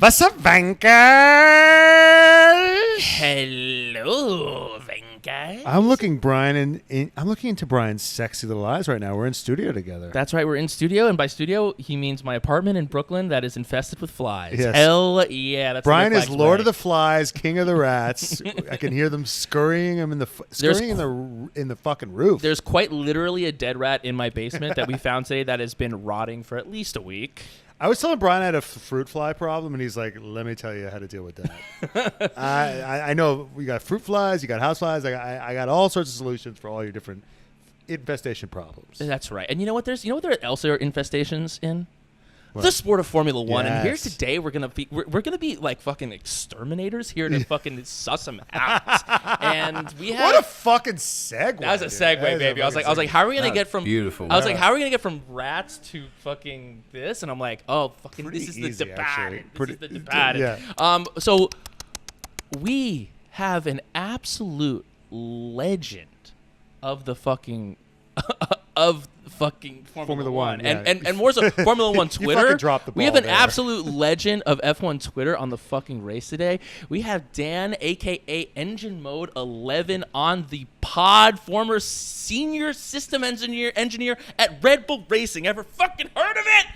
What's up, Vankers? Hello, Vankers. I'm looking into Brian's sexy little eyes right now. We're in studio together. That's right, we're in studio, and by studio, he means my apartment in Brooklyn that is infested with flies. Yes. Hell yeah, that's Brian the is Lord of the Flies, King of the Rats. I can hear them scurrying him in the fucking roof. There's quite literally a dead rat in my basement that we found today that has been rotting for at least a week. I was telling Brian I had a fruit fly problem, and he's like, "Let me tell you how to deal with that." I know we got fruit flies, you got house flies. I got all sorts of solutions for all your different infestation problems. That's right. And you know what? There else are infestations in? What? The sport of Formula One. Yes. And here today we're gonna be like fucking exterminators here to fucking suss them out. And we have What a fucking segue. That was a segue, baby. I was like, how are we gonna get from beautiful? I was like, how are we gonna get from rats to fucking this? And I'm like, oh, fucking, Pretty this is easy, the debate. actually. This is the debate. Yeah. So we have an absolute legend of the fucking Formula One. Yeah. And more so Formula One You Twitter. fucking dropped the We have ball an there. absolute legend of F1 Twitter on the fucking race today. We have Dan, aka EngineMode11, on the pod, former senior system engineer at Red Bull Racing. Ever fucking heard of it?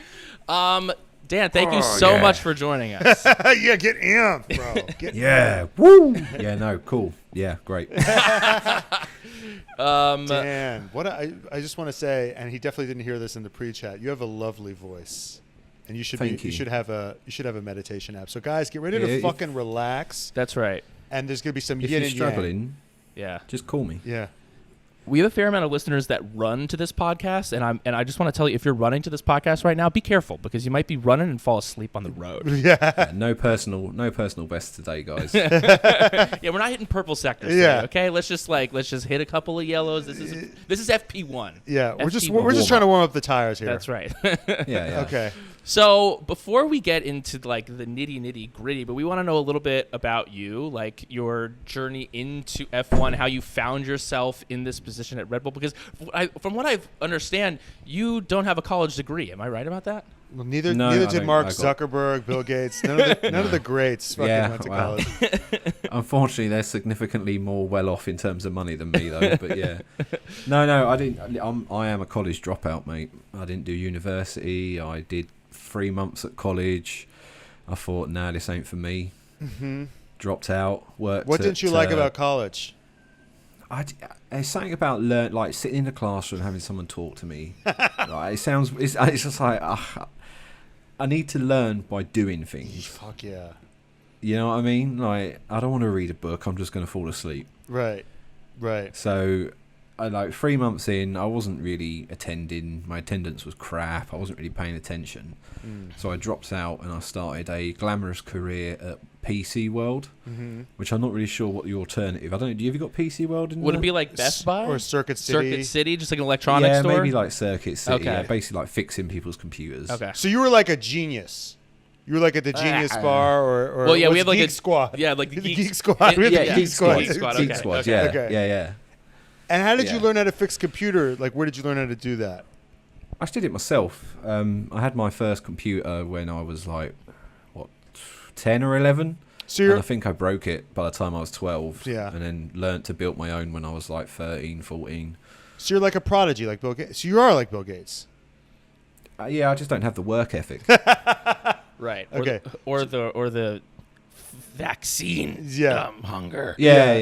Dan, thank you so much for joining us. Yeah, get amped, bro. Yeah, woo. Yeah, no, cool. Yeah, great. Dan, I just want to say, and he definitely didn't hear this in the pre-chat. You have a lovely voice, and you should have a meditation app. So guys, get ready to fucking relax. That's right. And there's gonna be some If yin you're and struggling, Yeah. just call me. yang. Yeah. We have a fair amount of listeners that run to this podcast, and I just want to tell you, if you're running to this podcast right now, be careful because you might be running and fall asleep on the road. Yeah, no personal best today, guys. Yeah, we're not hitting purple sectors Yeah. today, okay? Let's just hit a couple of yellows. This is FP1. Yeah, we're FP1. just trying to warm up the tires here. That's right. Yeah. Okay. So before we get into like the nitty gritty, but we want to know a little bit about you, like your journey into F1, how you found yourself in this position at Red Bull. Because from what I understand, you don't have a college degree. Am I right about that? Well, neither No, did Mark Zuckerberg, Bill Gates. None of the greats fucking went to college. Unfortunately, they're significantly more well off in terms of money than me, though. But yeah, no, I didn't. I am a college dropout, mate. I didn't do university. I did 3 months at college. I thought, nah, this ain't for me. Mm-hmm. Dropped out. Worked. What didn't you like about college? There's something about like sitting in the classroom and having someone talk to me. Like, it's just like I need to learn by doing things. Fuck yeah. You know what I mean? Like, I don't want to read a book. I'm just going to fall asleep. Right. So, like 3 months in, I wasn't really attending. My attendance was crap. I wasn't really paying attention. So I dropped out and I started a glamorous career at PC World, which I'm not really sure what the alternative. I don't know. Have you got PC World? Would it be like Best Buy or Circuit City? Circuit City, just like an electronics store. Yeah, maybe like Circuit City. Okay. Yeah, basically like fixing people's computers. Okay. So you were like a genius. You were like at the Genius Bar or well, yeah, we have like Geek a Squad. Yeah, like the the Geek Squad. We have the Geek Squad. Geek Squad. Geek Okay. Squad. Okay. Yeah. Okay. Yeah. And how did you learn how to fix computer? Like, where did you learn how to do that? I just did it myself. I had my first computer when I was like, 10 or 11. So And I think I broke it by the time I was 12. Yeah. And then learnt to build my own when I was like 13, 14. So you're like a prodigy, like Bill Gates. So you are like Bill Gates. Yeah, I just don't have the work ethic. right. Okay. Or the vaccine. Hunger. Yeah.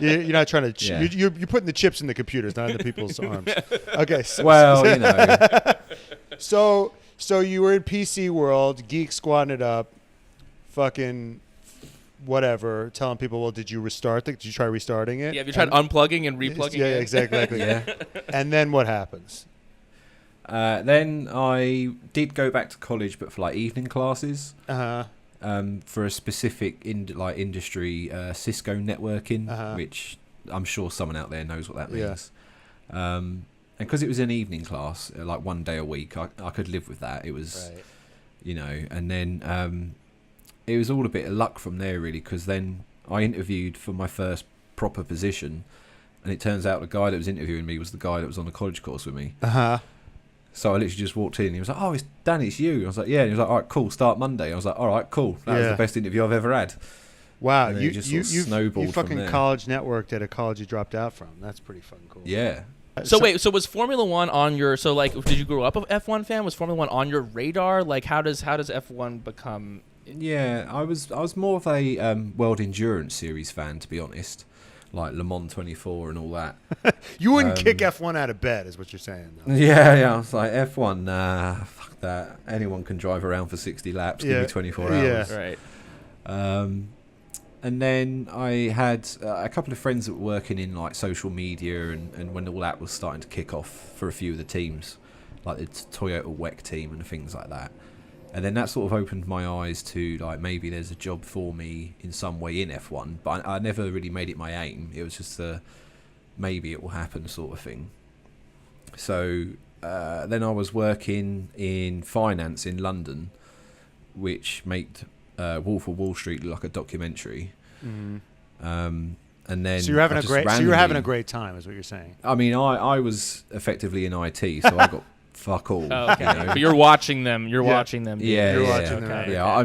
You're not trying to. Yeah. You're putting the chips in the computers, not in the people's arms. Okay. Well, you know. So you were in PC World, Geek Squatting it up, fucking whatever, telling people, well, did you restart it? Did you try restarting it? Yeah, have you tried unplugging and replugging Yeah, it? exactly. Yeah. And then what happens? Then I did go back to college, but for like evening classes. For a specific industry, Cisco networking, which I'm sure someone out there knows what that means. And because it was an evening class, like 1 day a week, I could live with that. It was, you know, and then it was all a bit of luck from there, really, because then I interviewed for my first proper position, and it turns out the guy that was interviewing me was the guy that was on the college course with me. So I literally just walked in. He was like, "Oh, it's Dan, it's you." I was like, "Yeah." And he was like, "All right, cool. Start Monday." I was like, "All right, cool." That was the best interview I've ever had. Wow, And you snowballed from fucking there. college networked at a college you dropped out from. That's pretty fucking cool. Yeah. So wait, so was Formula One on your? So like, did you grow up a F1 fan? Was Formula One on your radar? Like, how does F1 become? Yeah, I was more of a World Endurance Series fan, to be honest. Like Le Mans 24 and all that. You wouldn't kick F1 out of bed, is what you're saying, though. Yeah. I was like, F1, nah, fuck that. Anyone can drive around for 60 laps. Give me 24 hours. Yeah, right. And then I had a couple of friends that were working in like social media, and when all that was starting to kick off for a few of the teams, like the Toyota WEC team and things like that. And then that sort of opened my eyes to like maybe there's a job for me in some way in F1, but I never really made it my aim. It was just a maybe it will happen sort of thing. So then I was working in finance in London, which made Wolf of Wall Street look like a documentary. Mm-hmm. And then so you're having a great time, is what you're saying. I mean, I was effectively in IT, so I got fuck all. Oh, okay. But you're watching them. You're watching them. Yeah, watching them. Okay. Yeah,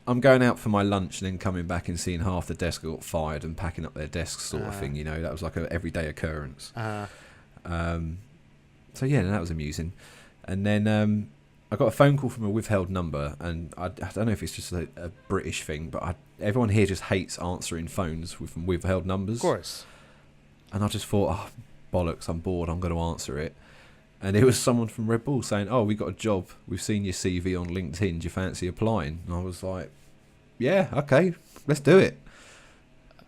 I'm going out for my lunch and then coming back and seeing half the desk got fired and packing up their desks, sort of thing. You know, that was like a everyday occurrence. So yeah, that was amusing. And then I got a phone call from a withheld number, and I don't know if it's just a British thing, but everyone here just hates answering phones with withheld numbers. Of course. And I just thought, oh, bollocks, I'm bored, I'm going to answer it. And it was someone from Red Bull saying, "Oh, we got a job. We've seen your CV on LinkedIn. Do you fancy applying?" And I was like, "Yeah, okay, let's do it."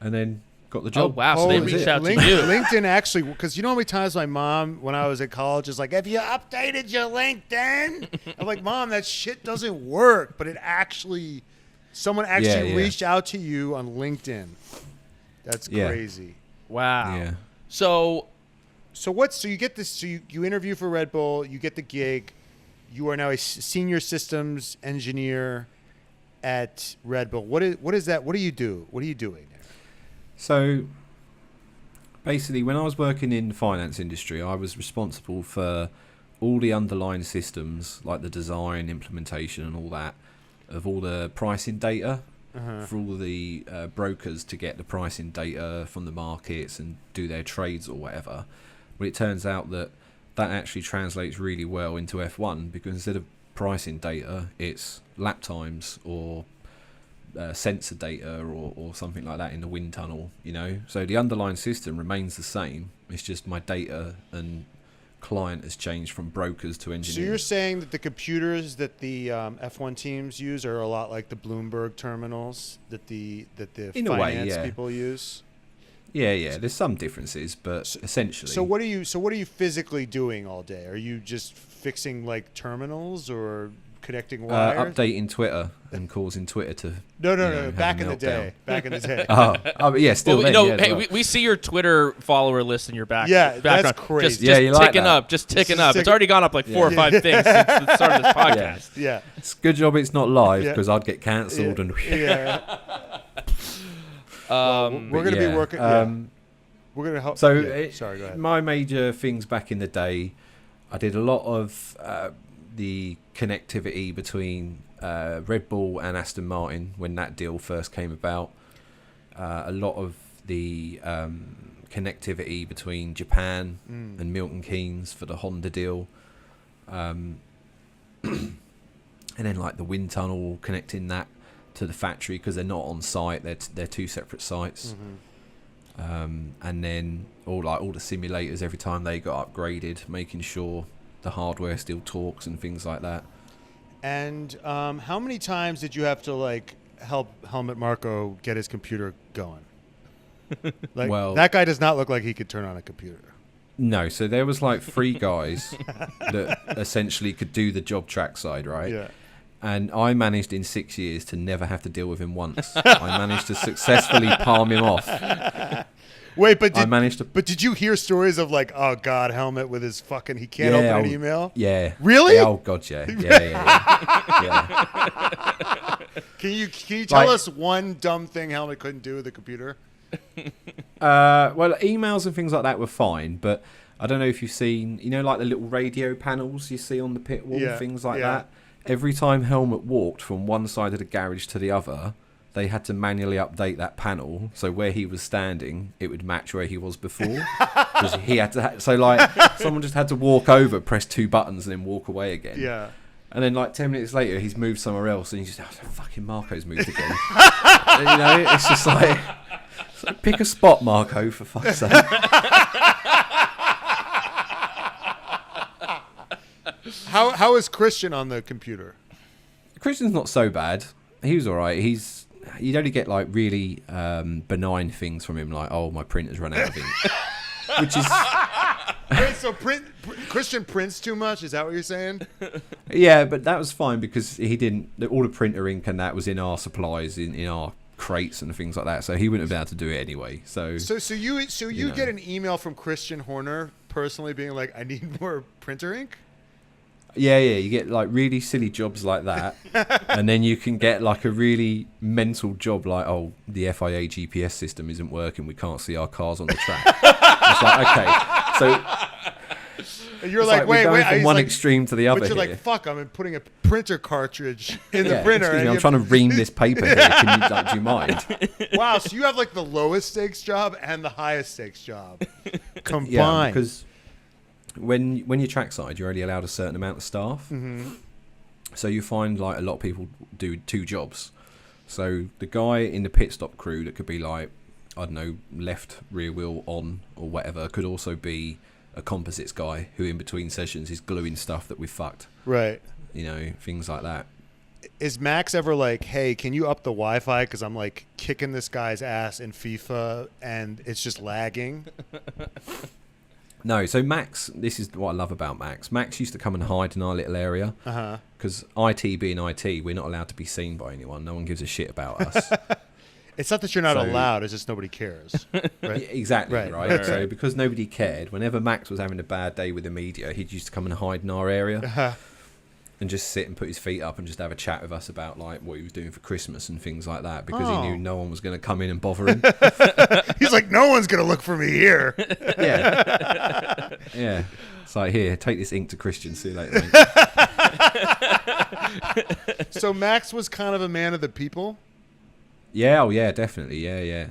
And then got the job. Oh, wow. So they reached out to you. LinkedIn actually, because you know how many times my mom, when I was at college, is like, "Have you updated your LinkedIn?" I'm like, "Mom, that shit doesn't work." But someone actually reached out to you on LinkedIn. That's crazy. Wow. Yeah. So you get this, so you interview for Red Bull, you get the gig, you are now a senior systems engineer at Red Bull. What is that? What do you do? What are you doing there? So basically, when I was working in the finance industry, I was responsible for all the underlying systems, like the design, implementation and all that, of all the pricing data for all the brokers to get the pricing data from the markets and do their trades or whatever. But it turns out that actually translates really well into F1, because instead of pricing data, it's lap times or sensor data or something like that in the wind tunnel, you know. So the underlying system remains the same. It's just my data and client has changed from brokers to engineers. So you're saying that the computers that the F1 teams use are a lot like the Bloomberg terminals that the finance people use? Yeah. There's some differences, but essentially. So what are you physically doing all day? Are you just fixing like terminals or connecting wires? Updating Twitter and causing Twitter to no. Back in the day. But yeah, still. Well, hey, we see your Twitter follower list in your background. Yeah, that's crazy. Just ticking up. It's already gone up like 4 or 5 things since the start of this podcast. Yeah. It's a good job it's not live, because I'd get cancelled and. We're going to be working. We're going to help. So, sorry, go ahead. My major things back in the day, I did a lot of the connectivity between Red Bull and Aston Martin when that deal first came about. A lot of the connectivity between Japan and Milton Keynes for the Honda deal. And then like the wind tunnel, connecting that to the factory, because they're not on site, they're two separate sites. And then all the simulators, every time they got upgraded, making sure the hardware still talks and things like that. And how many times did you have to like help Helmut Marko get his computer going? Like, well, that guy does not look like he could turn on a computer. No, so there was like 3 guys that essentially could do the job track side, right? Yeah. And I managed in 6 years to never have to deal with him once. I managed to successfully palm him off. Wait, but did you hear stories of like, oh God, Helmut with his fucking, he can't open an email? Yeah. Really? Yeah, oh God, yeah. Yeah. Can you tell us one dumb thing Helmut couldn't do with the computer? Well, emails and things like that were fine, but I don't know if you've seen, like the little radio panels you see on the pit wall, things like that. Every time Helmut walked from one side of the garage to the other, they had to manually update that panel, so where he was standing, it would match where he was before. Because he had to, someone just had to walk over, press 2 buttons, and then walk away again. Yeah. And then 10 minutes later, he's moved somewhere else, and he's just, fucking Marco's moved again. And, it's just like, pick a spot, Marco, for fuck's sake. How is Christian on the computer? Christian's not so bad. He was all right. You'd only get really benign things from him, like, oh, my printer's run out of ink, which is. Wait, so Christian prints too much? Is that what you're saying? Yeah, but that was fine because he didn't. All the printer ink and that was in our supplies, in our crates and things like that. So he wouldn't have been able to do it anyway. So you get an email from Christian Horner personally being like, I need more printer ink. Yeah, you get really silly jobs like that, and then you can get a really mental job like, oh, the FIA GPS system isn't working, we can't see our cars on the track. It's like, okay, so you're like, wait, from one extreme to the other. But you're like, fuck, I'm putting a printer cartridge in the printer. Excuse me, I'm trying to ream this paper here. Can you, do you mind? Wow, so you have the lowest stakes job and the highest stakes job combined. Yeah, because when you're trackside, you're only allowed a certain amount of staff. Mm-hmm. So you find a lot of people do 2 jobs. So the guy in the pit stop crew that could be I don't know, left rear wheel on or whatever, could also be a composites guy who in between sessions is gluing stuff that we fucked. Right. Things like that. Is Max ever like, hey, can you up the Wi-Fi? Because I'm kicking this guy's ass in FIFA and it's just lagging. No, so Max, this is what I love about Max. Max used to come and hide in our little area. Because IT being IT, we're not allowed to be seen by anyone. No one gives a shit about us. It's not that you're not allowed, it's just nobody cares. Right? Exactly, right? So because nobody cared, whenever Max was having a bad day with the media, he'd used to come and hide in our area. And just sit and put his feet up and just have a chat with us about what he was doing for Christmas and things like that, because he knew no one was going to come in and bother him. He's like, no one's going to look for me here. Yeah. It's like, here, take this ink to Christian, see you later, mate. So Max was kind of a man of the people? Yeah, definitely. Yeah.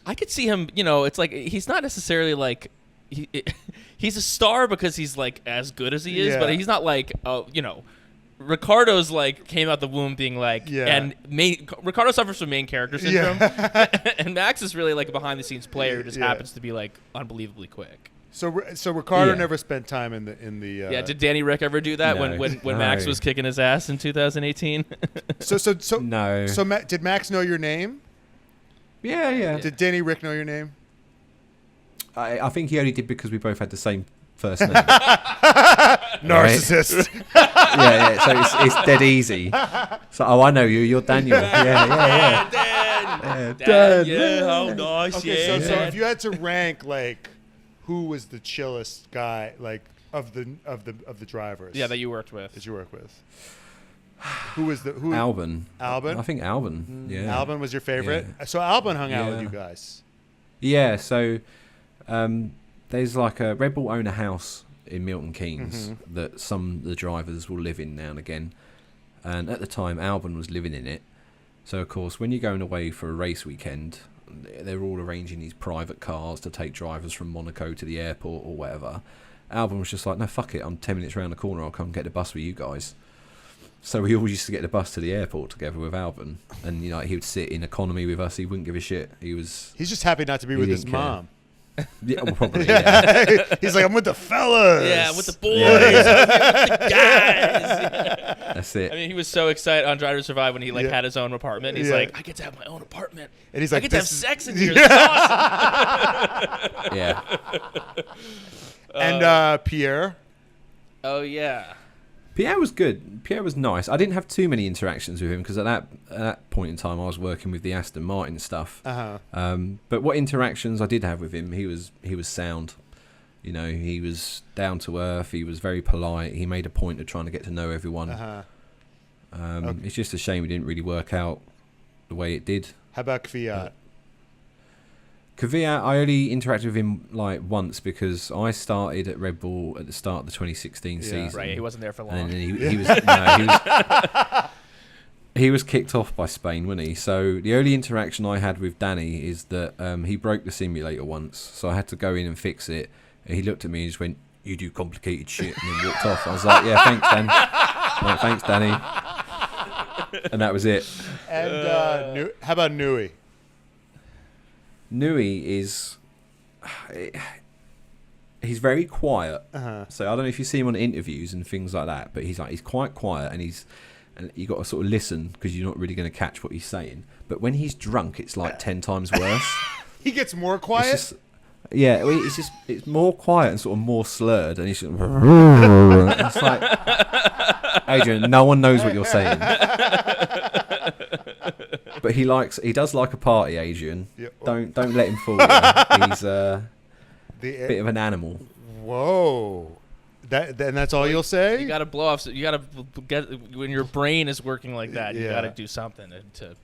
I could see him, it's he's not necessarily he's a star because he's as good as he is, but he's not Ricardo's came out the womb being and Ricardo suffers from main character syndrome, and Max is really a behind the scenes player who just happens to be unbelievably quick. So Ricardo never spent time in the. Did Danny Rick ever do that No. when Max was kicking his ass in 2018? So no. So did Max know your name? Yeah. Did Danny Rick know your name? I think he only did because we both had the same first name. Narcissist. Yeah. So it's dead easy. So I know you. You're Daniel. Yeah. Dan. Yeah, how nice. Okay, so if you had to rank who was the chillest guy of the drivers? Yeah, that you worked with. Who was Albin. Albin? I think Albin. Yeah. Albin was your favorite? Yeah. So Albin hung out with you guys. Yeah, so there's a Red Bull own a house in Milton Keynes that some of the drivers will live in now and again. And at the time, Albin was living in it. So, of course, when you're going away for a race weekend, they're all arranging these private cars to take drivers from Monaco to the airport or whatever. Albin was just like, no, fuck it, I'm 10 minutes around the corner, I'll come get the bus with you guys. So we all used to get the bus to the airport together with Albin. And, he would sit in economy with us, he wouldn't give a shit. He's just happy not to be with his mom. Yeah, well, probably, yeah. He's like, I'm with the fellas. Yeah, I'm with the boys. I'm with the guys. That's it. I mean, he was so excited on Drive to Survive when he had his own apartment. He's like, I get to have my own apartment. And he's like, I get to have sex in here. This is awesome. Yeah. And Pierre. Oh, yeah. Pierre was good. Pierre was nice. I didn't have too many interactions with him because at that point in time I was working with the Aston Martin stuff. But what interactions I did have with him, he was sound. He was down to earth. He was very polite. He made a point of trying to get to know everyone. Okay. It's just a shame it didn't really work out the way it did. How about Kvyat? Kvyat, I only interacted with him like once because I started at Red Bull at the start of the 2016 season. Right, he wasn't there for long. And then he was kicked off by Spain, wasn't he? So the only interaction I had with Danny is that he broke the simulator once, so I had to go in and fix it. And he looked at me and just went, "You do complicated shit," and then walked off. I was like, "Yeah, thanks, Dan." Like, thanks, Danny. And that was it. And how about Newey? Newey is... He's very quiet. So I don't know if you see him on interviews and things like that, but he's quite quiet, and you got to sort of listen because you're not really going to catch what he's saying. But when he's drunk, it's like 10 times worse. He gets more quiet? It's more quiet and sort of more slurred, and he's just, it's like, Adrian, no one knows what you're saying. But he does like a party, Adrian. Yeah. Don't let him fool you. He's a bit of an animal. Whoa. That's all you'll say? You got to blow off. You got to get when your brain is working like that. You got to do something to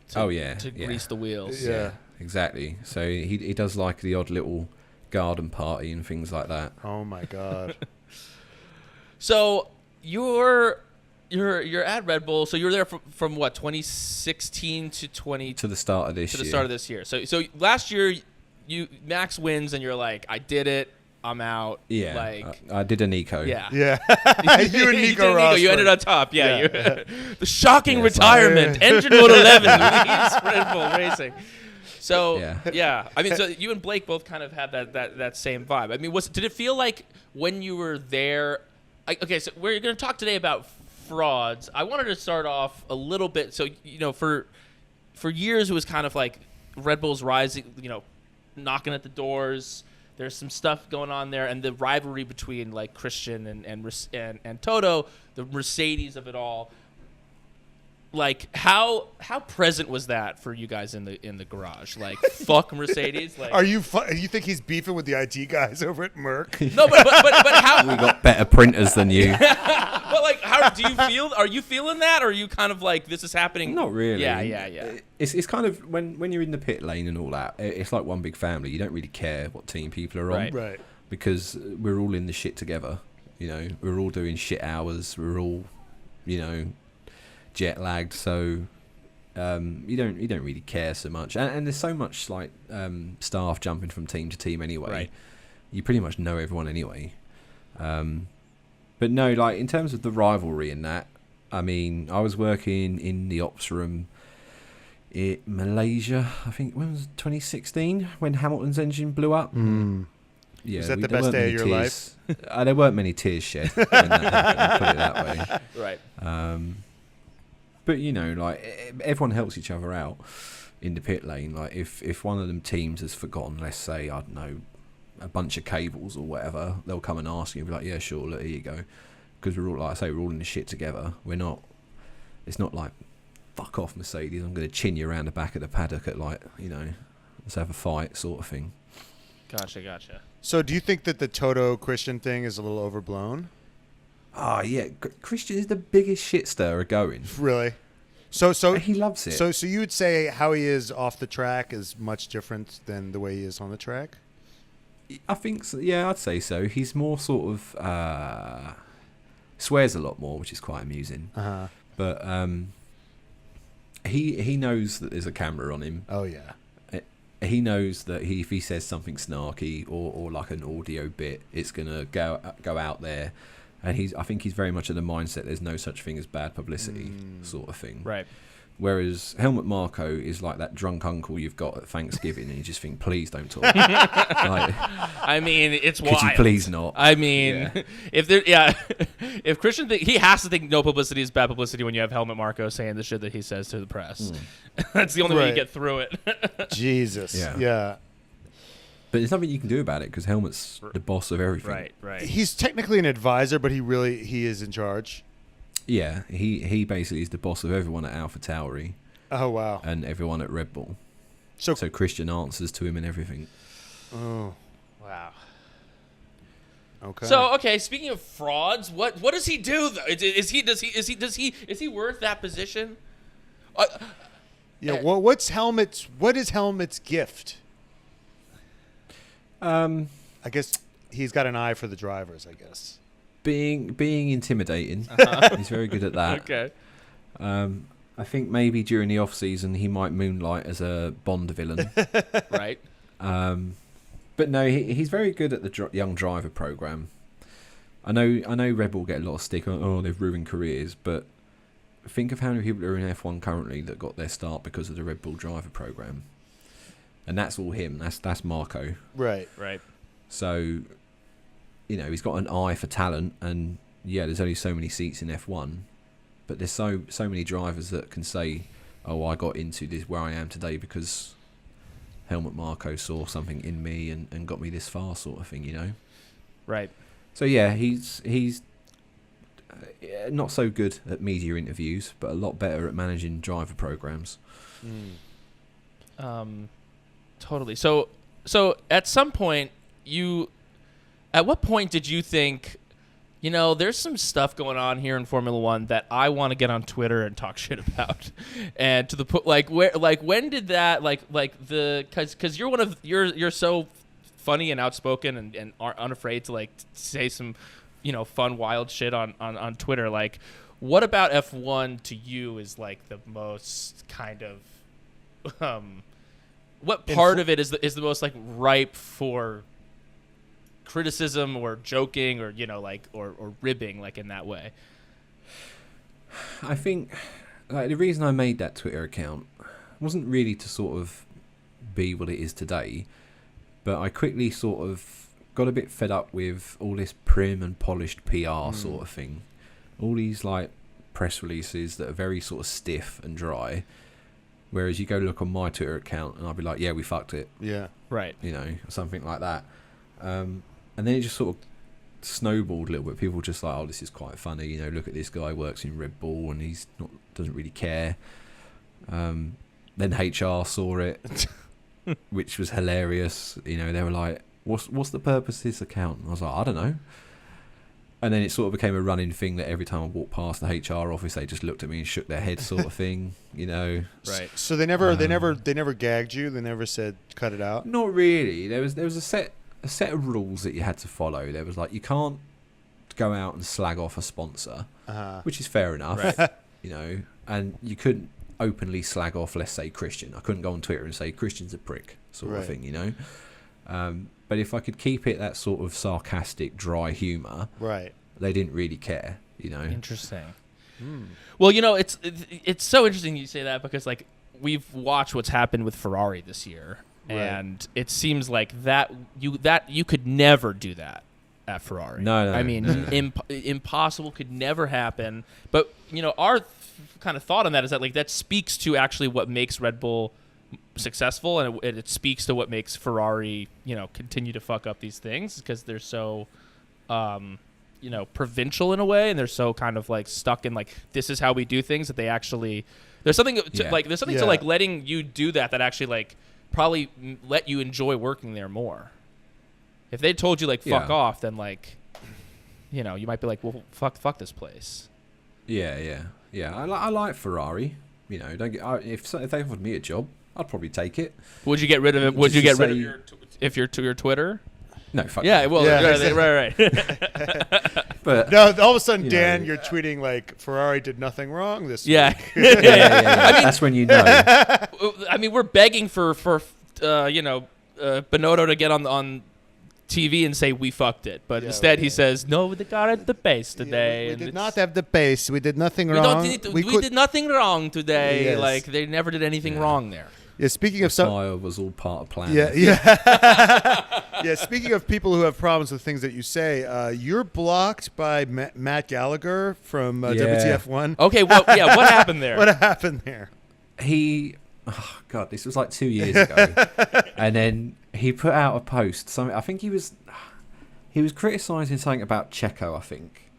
grease the wheels. Yeah, exactly. So he does like the odd little garden party and things like that. Oh my god. So you're at Red Bull. So you were there from what, 2016 to the start of this year. To the start of this year. So last year Max wins and you're like, I did it. I'm out. Yeah, like I did an eco. Yeah. You and Nico Rosberg. You ended on top. Yeah. The shocking retirement. EngineMode11 leaves Red Bull Racing. So I mean, so you and Blake both kind of had that same vibe. I mean, did it feel like when you were there? Okay, so we're going to talk today about frauds. I wanted to start off a little bit. So for years it was kind of like Red Bull's rising. Knocking at the doors. There's some stuff going on there, and the rivalry between like Christian and Toto, the Mercedes of it all. Like how present was that for you guys in the garage? Like fuck Mercedes. Like you think he's beefing with the IT guys over at Merc? No, but how we got better printers than you. But like, how do you feel? Are you feeling that, or are you kind of like this is happening? Not really. Yeah. It's kind of when you're in the pit lane and all that. It's like one big family. You don't really care what team people are on, right? Because we're all in the shit together. We're all doing shit hours. We're all, jet lagged. So you don't really care so much. And there's so much like staff jumping from team to team anyway. Right. You pretty much know everyone anyway. But no, like in terms of the rivalry and that, I mean, I was working in the ops room in Malaysia, I think, when was it, 2016, when Hamilton's engine blew up? Yeah, was that the best day of your life? There weren't many tears shed when that happened, put it that way. Right. But, like, everyone helps each other out in the pit lane. Like, if one of them teams has forgotten, let's say, I don't know, a bunch of cables or whatever, they'll come and ask you and be like, yeah, sure, look, here you go. Because we're all, like I say, we're all in the shit together. It's not like, fuck off, Mercedes, I'm going to chin you around the back of the paddock at like, let's have a fight sort of thing. Gotcha. So do you think that the Toto Christian thing is a little overblown? Oh, yeah. Christian is the biggest shit stirrer going. Really? So he loves it. So you would say how he is off the track is much different than the way he is on the track? I think so. Yeah, I'd say so. He's more sort of swears a lot more, which is quite amusing. But he knows that there's a camera on him. Oh yeah. He knows that if he says something snarky or like an audio bit, it's gonna go out there. And I think he's very much in the mindset there's no such thing as bad publicity sort of thing. Right. Whereas Helmut Marko is like that drunk uncle you've got at Thanksgiving, and you just think, please don't talk. I mean, it's wild. Could you please not? I mean, if Christian he has to think no publicity is bad publicity when you have Helmut Marko saying the shit that he says to the press. That's the only way you get through it. Jesus. Yeah. But there's nothing you can do about it because Helmut's the boss of everything. Right. He's technically an advisor, but he is in charge. Yeah, he basically is the boss of everyone at AlphaTauri. Oh, wow. And everyone at Red Bull. So Christian answers to him and everything. Oh, wow. Okay. So speaking of frauds, what does he do though? Is he worth that position? What is Helmut's gift? I guess he's got an eye for the drivers, I guess. Being intimidating. He's very good at that. Okay. I think maybe during the off season he might moonlight as a Bond villain. Right. But no, he's very good at the young driver program. I know Red Bull get a lot of stick on, oh, they've ruined careers, but think of how many people are in F1 currently that got their start because of the Red Bull driver program. And that's all him. That's Marco. Right. So, he's got an eye for talent, and yeah, there's only so many seats in F1, but there's so many drivers that can say, oh, I got into this where I am today because Helmut Marko saw something in me and got me this far, sort of thing, Right. So yeah, he's not so good at media interviews, but a lot better at managing driver programs. Totally. So at some point, at what point did you think, there's some stuff going on here in Formula One that I want to get on Twitter and talk shit about, and to the when did that because you're so funny and outspoken and aren't unafraid to say some fun wild shit on Twitter. Like, what about F1 to you is the most kind of what part of it is the most ripe for criticism or joking or or ribbing in that way? I think the reason I made that Twitter account wasn't really to sort of be what it is today, but I quickly sort of got a bit fed up with all this prim and polished PR sort of thing. All these press releases that are very sort of stiff and dry, whereas you go look on my Twitter account and I'll be like, yeah, we fucked it. Yeah. Right. Something like that. And then it just sort of snowballed a little bit. People were just like, oh, this is quite funny. Look at this guy works in Red Bull and he's doesn't really care. Then HR saw it, which was hilarious. They were like, what's the purpose of this account? And I was like, I don't know. And then it sort of became a running thing that every time I walked past the HR office, they just looked at me and shook their head, sort of thing. Right. So they never gagged you. They never said cut it out. Not really. There was a set of rules that you had to follow. There was you can't go out and slag off a sponsor, which is fair enough. Right. And you couldn't openly slag off, let's say, Christian. I couldn't go on Twitter and say Christian's a prick, sort of thing. But if I could keep it that sort of sarcastic, dry humour, right, they didn't really care. Interesting. Well, it's so interesting you say that because we've watched what's happened with Ferrari this year. Right. And it seems like that you could never do that at Ferrari. No. I mean, impossible, could never happen. But our kind of thought on that is that that speaks to actually what makes Red Bull successful, and it speaks to what makes Ferrari continue to fuck up these things because they're so provincial in a way, and they're so kind of stuck in this is how we do things that they actually there's something to letting you do that actually probably let you enjoy working there more. If they told you fuck off, then you might be well, fuck this place. Yeah. I like Ferrari. If they offered me a job, I'd probably take it. Would you get rid of it? Would you get rid of your Twitter? No, fuck. Yeah, well, right. But no, all of a sudden, Dan, you're tweeting Ferrari did nothing wrong this week. Yeah. I mean, that's when you know. I mean, we're begging for Binotto to get on TV and say we fucked it, but instead he says no. We got at the base today. We did not have the base. We did nothing wrong. We did nothing wrong today. Yes. They never did anything wrong there. Yeah, speaking of fire was all part of plan. Yeah. Speaking of people who have problems with things that you say, you're blocked by Matt Gallagher from WTF1. Okay, well, what happened there? What happened there? Oh God, this was 2 years ago, and then he put out a post. I think he was criticising something about Checo, I think,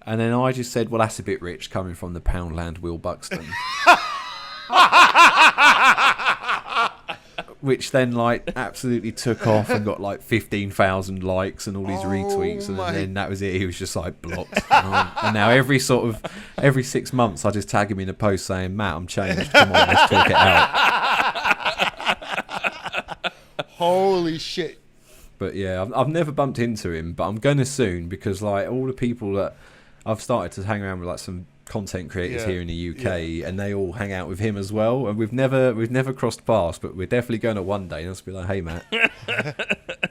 and then I just said, "Well, that's a bit rich coming from the Poundland Will Buxton." Which then absolutely took off and got 15,000 likes and all these retweets, and then that was it. He was just blocked. And now every 6 months I just tag him in a post saying, "Matt, I'm changed. Come on, let's talk it out." Holy shit! But yeah, I've never bumped into him, but I'm going to soon because like all the people that I've started to hang around with, like some content creators here in the UK, and they all hang out with him as well. And we've never crossed paths, but we're definitely going to one day. And I'll just be like, hey Matt,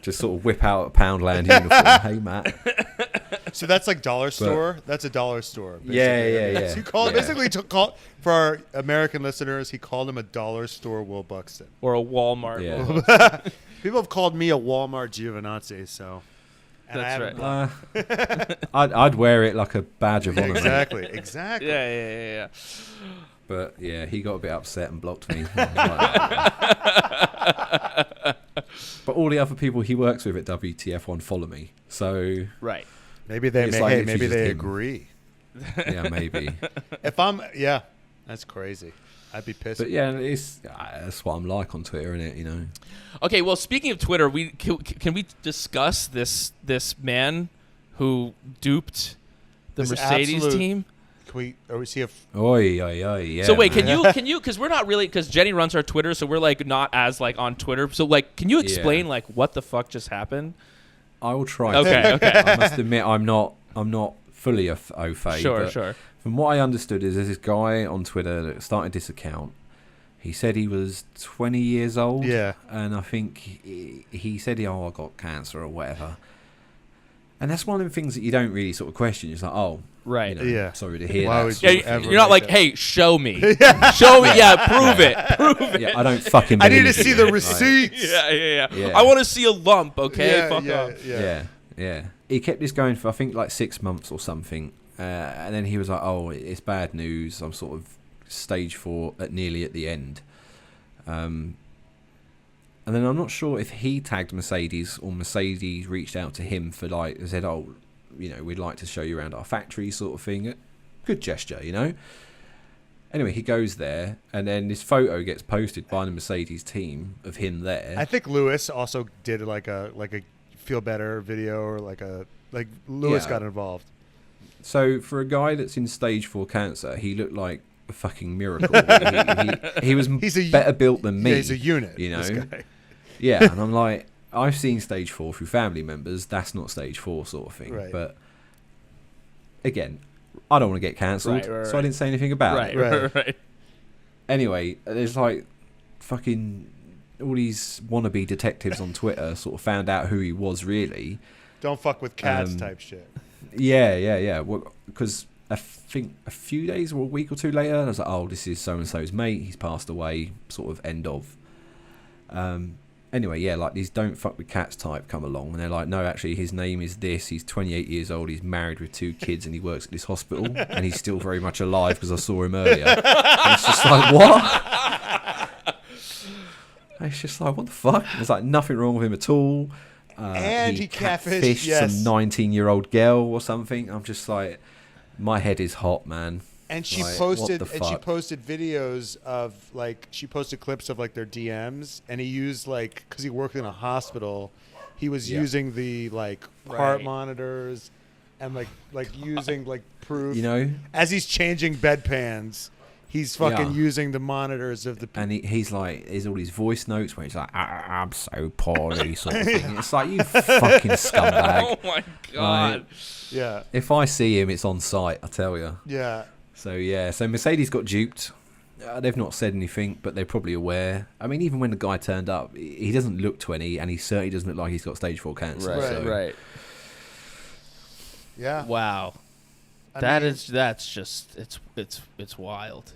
just sort of whip out a Poundland uniform. Hey Matt. So that's like dollar store. That's a dollar store. Basically. Yeah. So you call basically for our American listeners, he called him a dollar store Will Buxton or a Walmart. Yeah. People have called me a Walmart Giovinazzi, so. And that's right. I'd wear it like a badge of honor. Exactly. Yeah. But yeah, he got a bit upset and blocked me. But all the other people he works with at WTF1 follow me, so right. Maybe they maybe they agree. Yeah, maybe. That's crazy. I'd be pissed. But yeah, that's what I'm like on Twitter, isn't it? You know. Okay, well, speaking of Twitter, can we discuss this man who duped the Mercedes team? Yeah. So wait, can you? Because we're not really, because Jenny runs our Twitter, so we're like not as like on Twitter. So like, can you explain like what the fuck just happened? I will try. Okay. I must admit, I'm not fully au fait. Sure. From what I understood is there's this guy on Twitter that started this account. He said he was 20 years old. Yeah. And I think he said, I got cancer or whatever. And that's one of the things that you don't really sort of question. It's like, right. Sorry to hear Why that. would Yeah, you're not like, hey, show me. Show me. Yeah, prove it. Yeah, I don't fucking I believe need to see the receipts. Yeah. I want to see a lump, okay? Fuck off. Yeah. He kept this going for, I think, like 6 months or something. And then he was like, it's bad news. I'm sort of stage 4 nearly at the end. And then I'm not sure if he tagged Mercedes or Mercedes reached out to him for like, said, we'd like to show you around our factory sort of thing. Good gesture, you know. Anyway, he goes there, and then this photo gets posted by the Mercedes team of him there. I think Lewis also did like a feel better video, or Lewis got involved. So for a guy that's in stage 4 cancer, he looked like a fucking miracle. he was better built than me. Yeah, he's a unit, you know. This guy. Yeah, and I'm like, I've seen stage 4 through family members. That's not stage 4 sort of thing. Right. But again, I don't want to get cancelled, so I didn't say anything about it. Right. Anyway, there's like fucking all these wannabe detectives on Twitter sort of found out who he was really. Don't fuck with cats type shit. Yeah. Because I think a few days or a week or two later, I was like, this is so-and-so's mate. He's passed away, sort of end of. Anyway, like these don't fuck with cats type come along, and they're like, no, actually, his name is this. He's 28 years old. He's married with 2 kids, and he works at this hospital, and he's still very much alive because I saw him earlier. And it's just like, what? It's just like, what the fuck? There's like nothing wrong with him at all. And he catfished some 19-year-old girl or something. I'm just like, my head is hot, man. And she like, posted videos of she posted clips of like their DMs, and he used because he worked in a hospital, he was using the heart monitors and using proof, you know, as he's changing bedpans. He's fucking using the monitors of the... And he's like, there's all these voice notes where he's like, I'm so poorly, sort of thing. It's like, you fucking scumbag. Oh, my God. Yeah. If I see him, it's on site, I tell you. Yeah. So Mercedes got duped. They've not said anything, but they're probably aware. I mean, even when the guy turned up, he doesn't look 20, and he certainly doesn't look like he's got stage 4 cancer. Right. Yeah. Wow. That's just it's wild.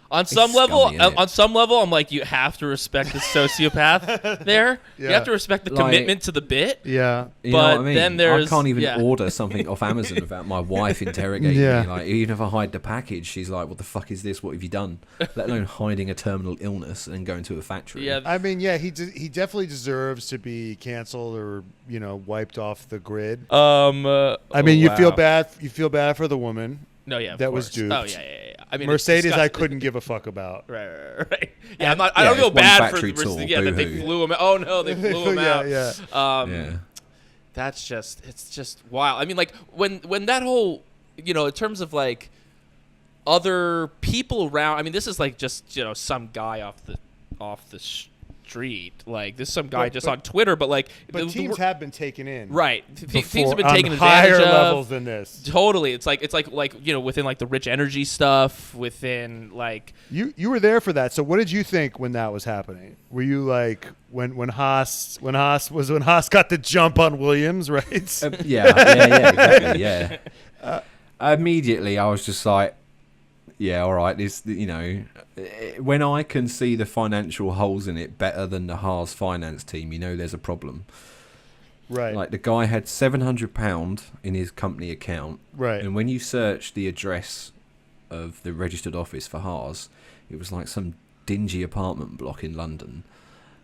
On some level, I'm like, you have to respect the sociopath there. Yeah. You have to respect the commitment to the bit. Yeah. You know what I mean? Then there's... I can't even order something off Amazon without my wife interrogating me. Like, even if I hide the package, she's like, what the fuck is this? What have you done? Let alone hiding a terminal illness and going to a factory. Yeah. I mean, he definitely deserves to be canceled or, wiped off the grid. I mean, you feel bad for the woman. No, yeah, that was duped. Oh, yeah. I mean, Mercedes, I couldn't give a fuck about. Right. Yeah, I don't feel bad for that they flew him out. Oh no, they flew him out. Yeah. It's just wild. I mean, when that whole, in terms of other people around. I mean, this is just some guy off the street. Like, this is some guy just on Twitter, but like, but teams have been taken in, right? Teams have been on taken higher advantage of levels than this. Totally, it's like within like the rich energy stuff, within like you were there for that. So what did you think when that was happening? Were you like when Haas got the jump on Williams, right? Exactly, yeah. Immediately, I was just like, yeah, all right. This, when I can see the financial holes in it better than the Haas finance team, there's a problem. Right. Like, the guy had £700 in his company account. Right. And when you search the address of the registered office for Haas, it was like some dingy apartment block in London.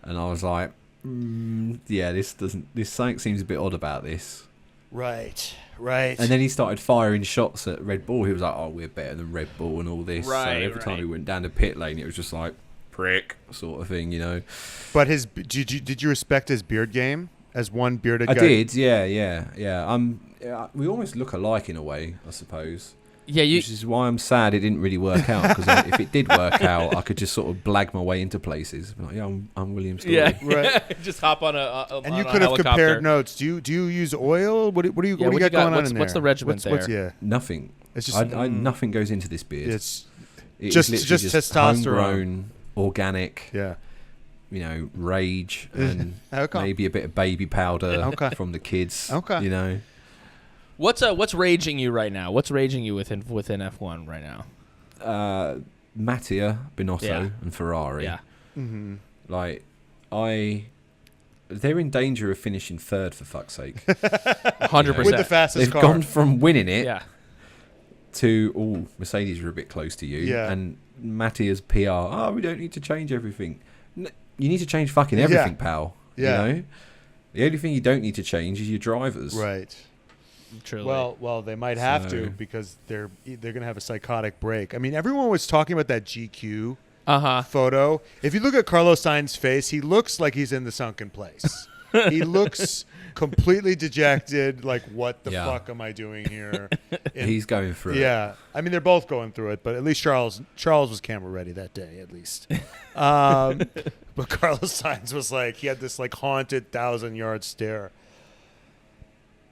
And I was like, something seems a bit odd about this. Right. And then he started firing shots at Red Bull. He was like, "Oh, we're better than Red Bull and all this." Right. So every time he went down the pit lane, it was just like prick sort of thing, But did you respect his beard game as one bearded guy? I did, yeah. We almost look alike in a way, I suppose. Yeah, which is why I'm sad it didn't really work out. Because if it did work out, I could just sort of blag my way into places. Like, yeah, I'm William Story. Yeah, right. Just hop on a and you on could a have helicopter. compared notes. Do you use oil? What do you got going on in there? What's the regiment there? Nothing. It's just nothing goes into this beard. It's just testosterone, homegrown, organic. Yeah. Rage and maybe a bit of baby powder from the kids. Okay. What's raging you right now? What's raging you within F1 right now? Mattia, Binotto, and Ferrari. Yeah. Mm-hmm. Like, they're in danger of finishing third, for fuck's sake. 100%. With the fastest They've car. gone from winning it to, Mercedes are a bit close to you. Yeah. And Mattia's PR, we don't need to change everything. You need to change fucking everything, pal. Yeah. The only thing you don't need to change is your drivers. Right. Truly. Well, they might have to because they're going to have a psychotic break. I mean, everyone was talking about that GQ photo. If you look at Carlos Sainz's face, he looks like he's in the sunken place. He looks completely dejected, like, what the fuck am I doing here? He's going through it. Yeah. I mean, they're both going through it, but at least Charles was camera ready that day, at least. But Carlos Sainz was like, he had this like haunted 1,000-yard stare.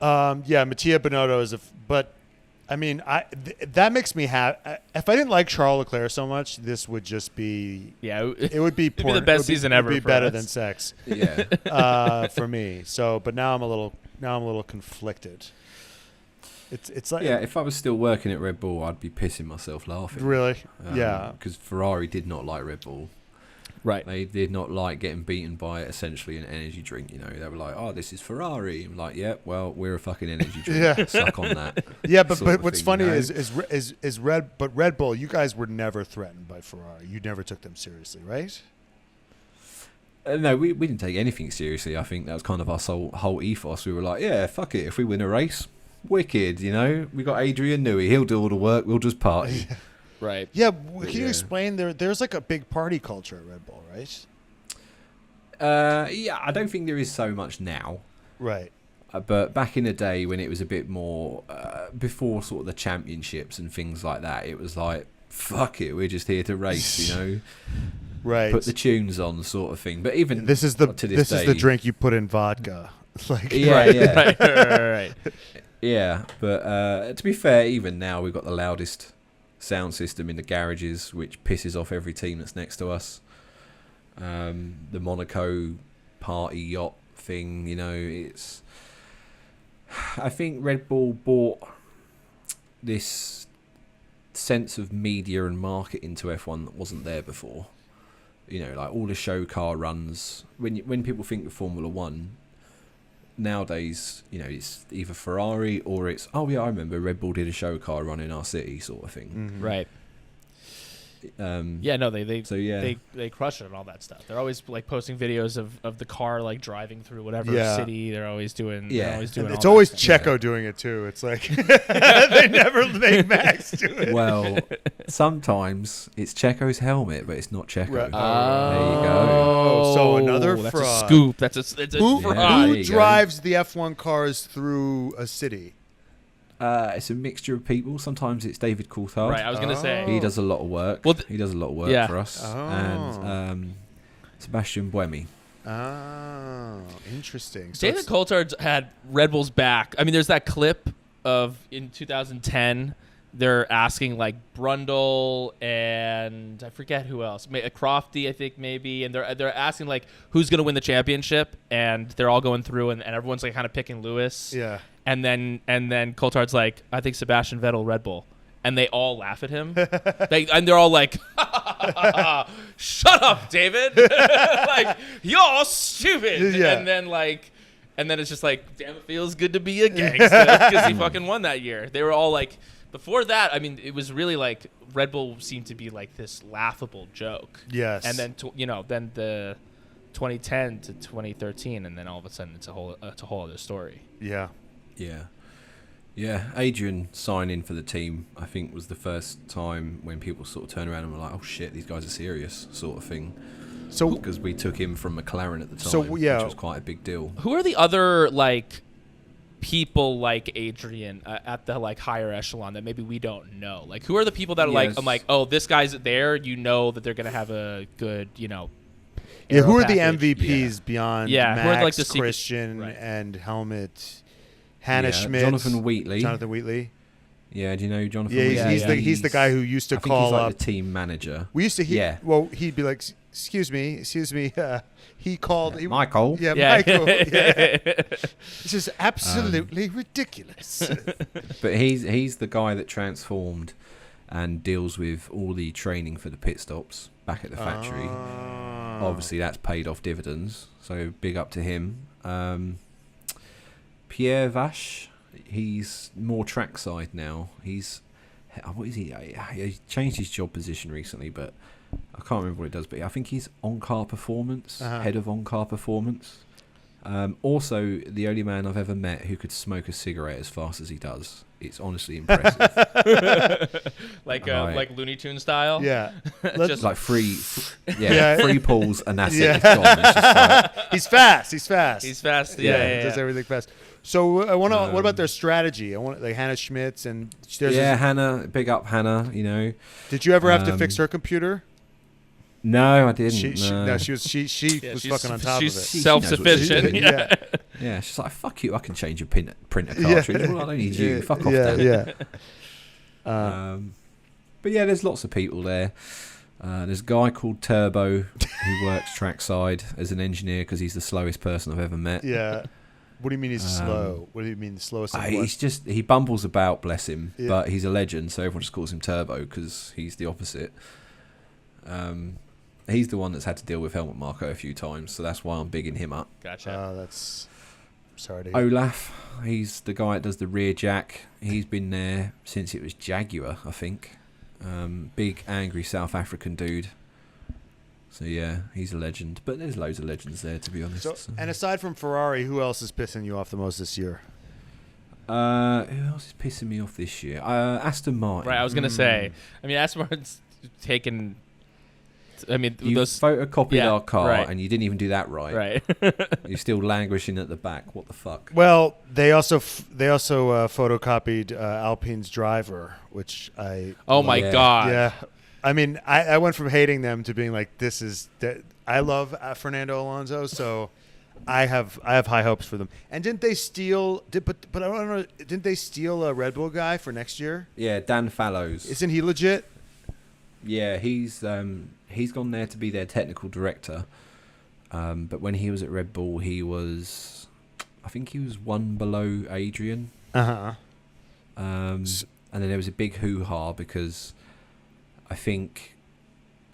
Mattia Binotto is but I mean, that makes me happy. If I didn't like Charles Leclerc so much, this would just be it would be porn. the best season ever. It would be better than sex. Yeah. For me. So, but now I'm a little conflicted. It's like if I was still working at Red Bull, I'd be pissing myself laughing. Really? Because Ferrari did not like Red Bull. Right. They did not like getting beaten by essentially an energy drink. They were like, "Oh, this is Ferrari." I'm like, "Yeah, well, we're a fucking energy drink. Suck on that." Yeah, but what's funny is Red Bull. You guys were never threatened by Ferrari. You never took them seriously, right? No, we didn't take anything seriously. I think that was kind of our whole ethos. We were like, "Yeah, fuck it. If we win a race, wicked." We got Adrian Newey. He'll do all the work. We'll just party. Right. Yeah. Can you explain? There's like a big party culture at Red Bull, right? I don't think there is so much now. Right. But back in the day when it was a bit more, before sort of the championships and things like that, it was like, fuck it, we're just here to race, Right. Put the tunes on, sort of thing. But even this is the drink you put in vodka. Like right. Yeah, but to be fair, even now we've got the loudest sound system in the garages, which pisses off every team that's next to us. The Monaco party yacht thing, it's. I think Red Bull bought this sense of media and market into F1 that wasn't there before. Like all the show car runs. When people think of Formula One nowadays, it's either Ferrari or it's I remember Red Bull did a show car run in our city, sort of thing. Mm-hmm. Right. They crush it and all that stuff. They're always like posting videos of the car like driving through whatever city. They're always doing. It's always Checo doing it too. It's like they never make Max do it. Well, sometimes it's Checo's helmet, but it's not Checo. Right. There you go. So another that's fraud. A scoop. That's a fraud. Who drives the F1 cars through a city? It's a mixture of people. Sometimes it's David Coulthard. Right, I was going to say. He does a lot of work. He does a lot of work for us. Oh. And Sebastian Buemi. Oh, interesting. So David Coulthard had Red Bull's back. I mean, there's that clip of in 2010. They're asking like Brundle and I forget who else, Crofty, I think maybe, and they're asking like who's gonna win the championship, and they're all going through, and everyone's like kind of picking Lewis. Yeah. And then Coulthard's like, I think Sebastian Vettel, Red Bull, and they all laugh at him. They're all like, "Shut up, David! Like you're stupid." Yeah. And then it's just like, damn, it feels good to be a gangster because he fucking won that year. They were all like. Before that, I mean, it was really like Red Bull seemed to be like this laughable joke. Yes. And then then the 2010 to 2013, and then all of a sudden it's a whole other story. Yeah. Yeah. Adrian signing for the team, I think, was the first time when people sort of turned around and were like, "Oh shit, these guys are serious," sort of thing. So because we took him from McLaren at the time, So, yeah. which was quite a big deal. Who are the other like people like Adrian at the like higher echelon that maybe we don't know? Like, who are the people that are like, I'm like, oh, this guy's there, you know that they're gonna have a good, who aero are the package. MVPs beyond Max, who are like the Christian, right. and Helmet? Hannah Schmidt, Jonathan Wheatley. Yeah, do you know Jonathan Wheatley? He's the guy who used to I think call he's like up the team manager. We used to well, he'd be like, excuse me, he called Michael. Yeah, Yeah. Michael. Yeah. This is absolutely ridiculous. But he's the guy that transformed and deals with all the training for the pit stops back at the factory. Obviously, that's paid off dividends. So big up to him. Pierre Vache, he's more trackside now. What is he? He changed his job position recently, but I can't remember what he does. But I think he's on-car performance, head of on-car performance. Also, the only man I've ever met who could smoke a cigarette as fast as he does. It's honestly impressive. like Looney Tune style. Yeah, Just like free pulls, and that's Yeah. it. It's gone. It's just like, he's fast. He's fast. He Yeah. does everything fast. So I want to. What about their strategy? I want like Hannah Schmitz and Hannah. Big up Hannah. Did you ever have to fix her computer? No, I didn't. She was fucking on top of it. She's self-sufficient. Yeah, she's like, fuck you, I can change your printer cartridge. Well, I don't need you. Fuck off then. Yeah. But yeah, there's lots of people there. There's a guy called Turbo who works trackside as an engineer because he's the slowest person I've ever met. Yeah. What do you mean he's slow? What do you mean the slowest? He bumbles about, bless him, Yeah. but he's a legend, so everyone just calls him Turbo because he's the opposite. He's the one that's had to deal with Helmut Marko a few times, so that's why I'm bigging him up. Gotcha. That's sorry to hear. Olaf, he's the guy that does the rear jack. He's been there since it was Jaguar, I think. Big, angry South African dude. So yeah, he's a legend. But there's loads of legends there, to be honest. And aside from Ferrari, who else is pissing you off the most this year? Who else is pissing me off this year? Aston Martin. Right, I was gonna say. I mean, Aston Martin's taken. I mean, you those photocopied our car, right. and you didn't even do that right. Right. You're still languishing at the back. What the fuck? Well, they also photocopied Alpine's driver, which I. Oh my god. Yeah, I mean, I went from hating them to being like, I love Fernando Alonso, so I have high hopes for them. And didn't they steal? But I don't know. Didn't they steal a Red Bull guy for next year? Yeah, Dan Fallows. Isn't he legit? Yeah, he's gone there to be their technical director. But when he was at Red Bull, I think he was one below Adrian. And then there was a big hoo-ha because I think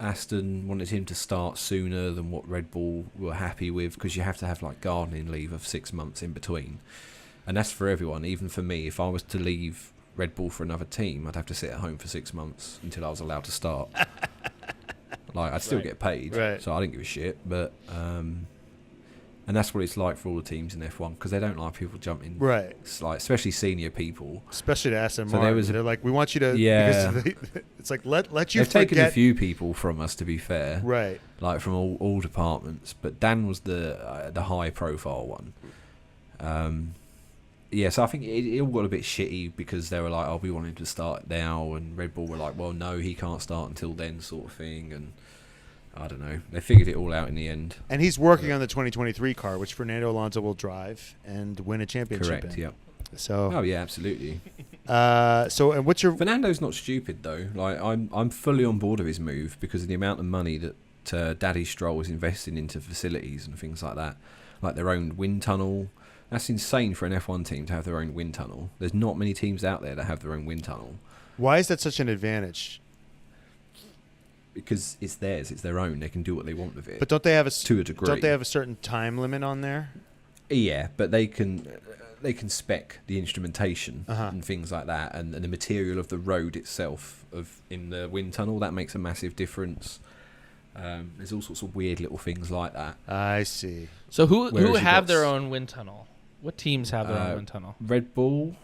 Aston wanted him to start sooner than what Red Bull were happy with, because you have to have like gardening leave of 6 months in between. And that's for everyone, even for me. If I was to leave Red Bull for another team, I'd have to sit at home for 6 months until I was allowed to start. Like, I'd still get paid, so I didn't give a shit. But and that's what it's like for all the teams in F1, because they don't like people jumping. Right. It's like, especially senior people. Especially to Aston So Martin. They're like, we want you to. Yeah. It's like let you. They've taken a few people from us, to be fair. Right. Like from all departments, but Dan was the high profile one. Yeah, so I think it all got a bit shitty because they were like, "Oh, we want him to start now," and Red Bull were like, "Well, no, he can't start until then," sort of thing. And I don't know. They figured it all out in the end. And he's working on the 2023 car, which Fernando Alonso will drive and win a championship. Correct. in. Yep. So. Oh yeah, absolutely. And what's your? Fernando's not stupid though. Like I'm fully on board of his move because of the amount of money that Daddy Stroll is investing into facilities and things like that, like their own wind tunnel. That's insane for an F1 team to have their own wind tunnel. There's not many teams out there that have their own wind tunnel. Why is that such an advantage? Because it's theirs. It's their own. They can do what they want with it. But don't they have to a degree? Don't they have a certain time limit on there? Yeah, but they can spec the instrumentation and things like that, and the material of the road itself in the wind tunnel. That makes a massive difference. There's all sorts of weird little things like that. I see. So who have their own wind tunnel? What teams have their own wind tunnel? Red Bull,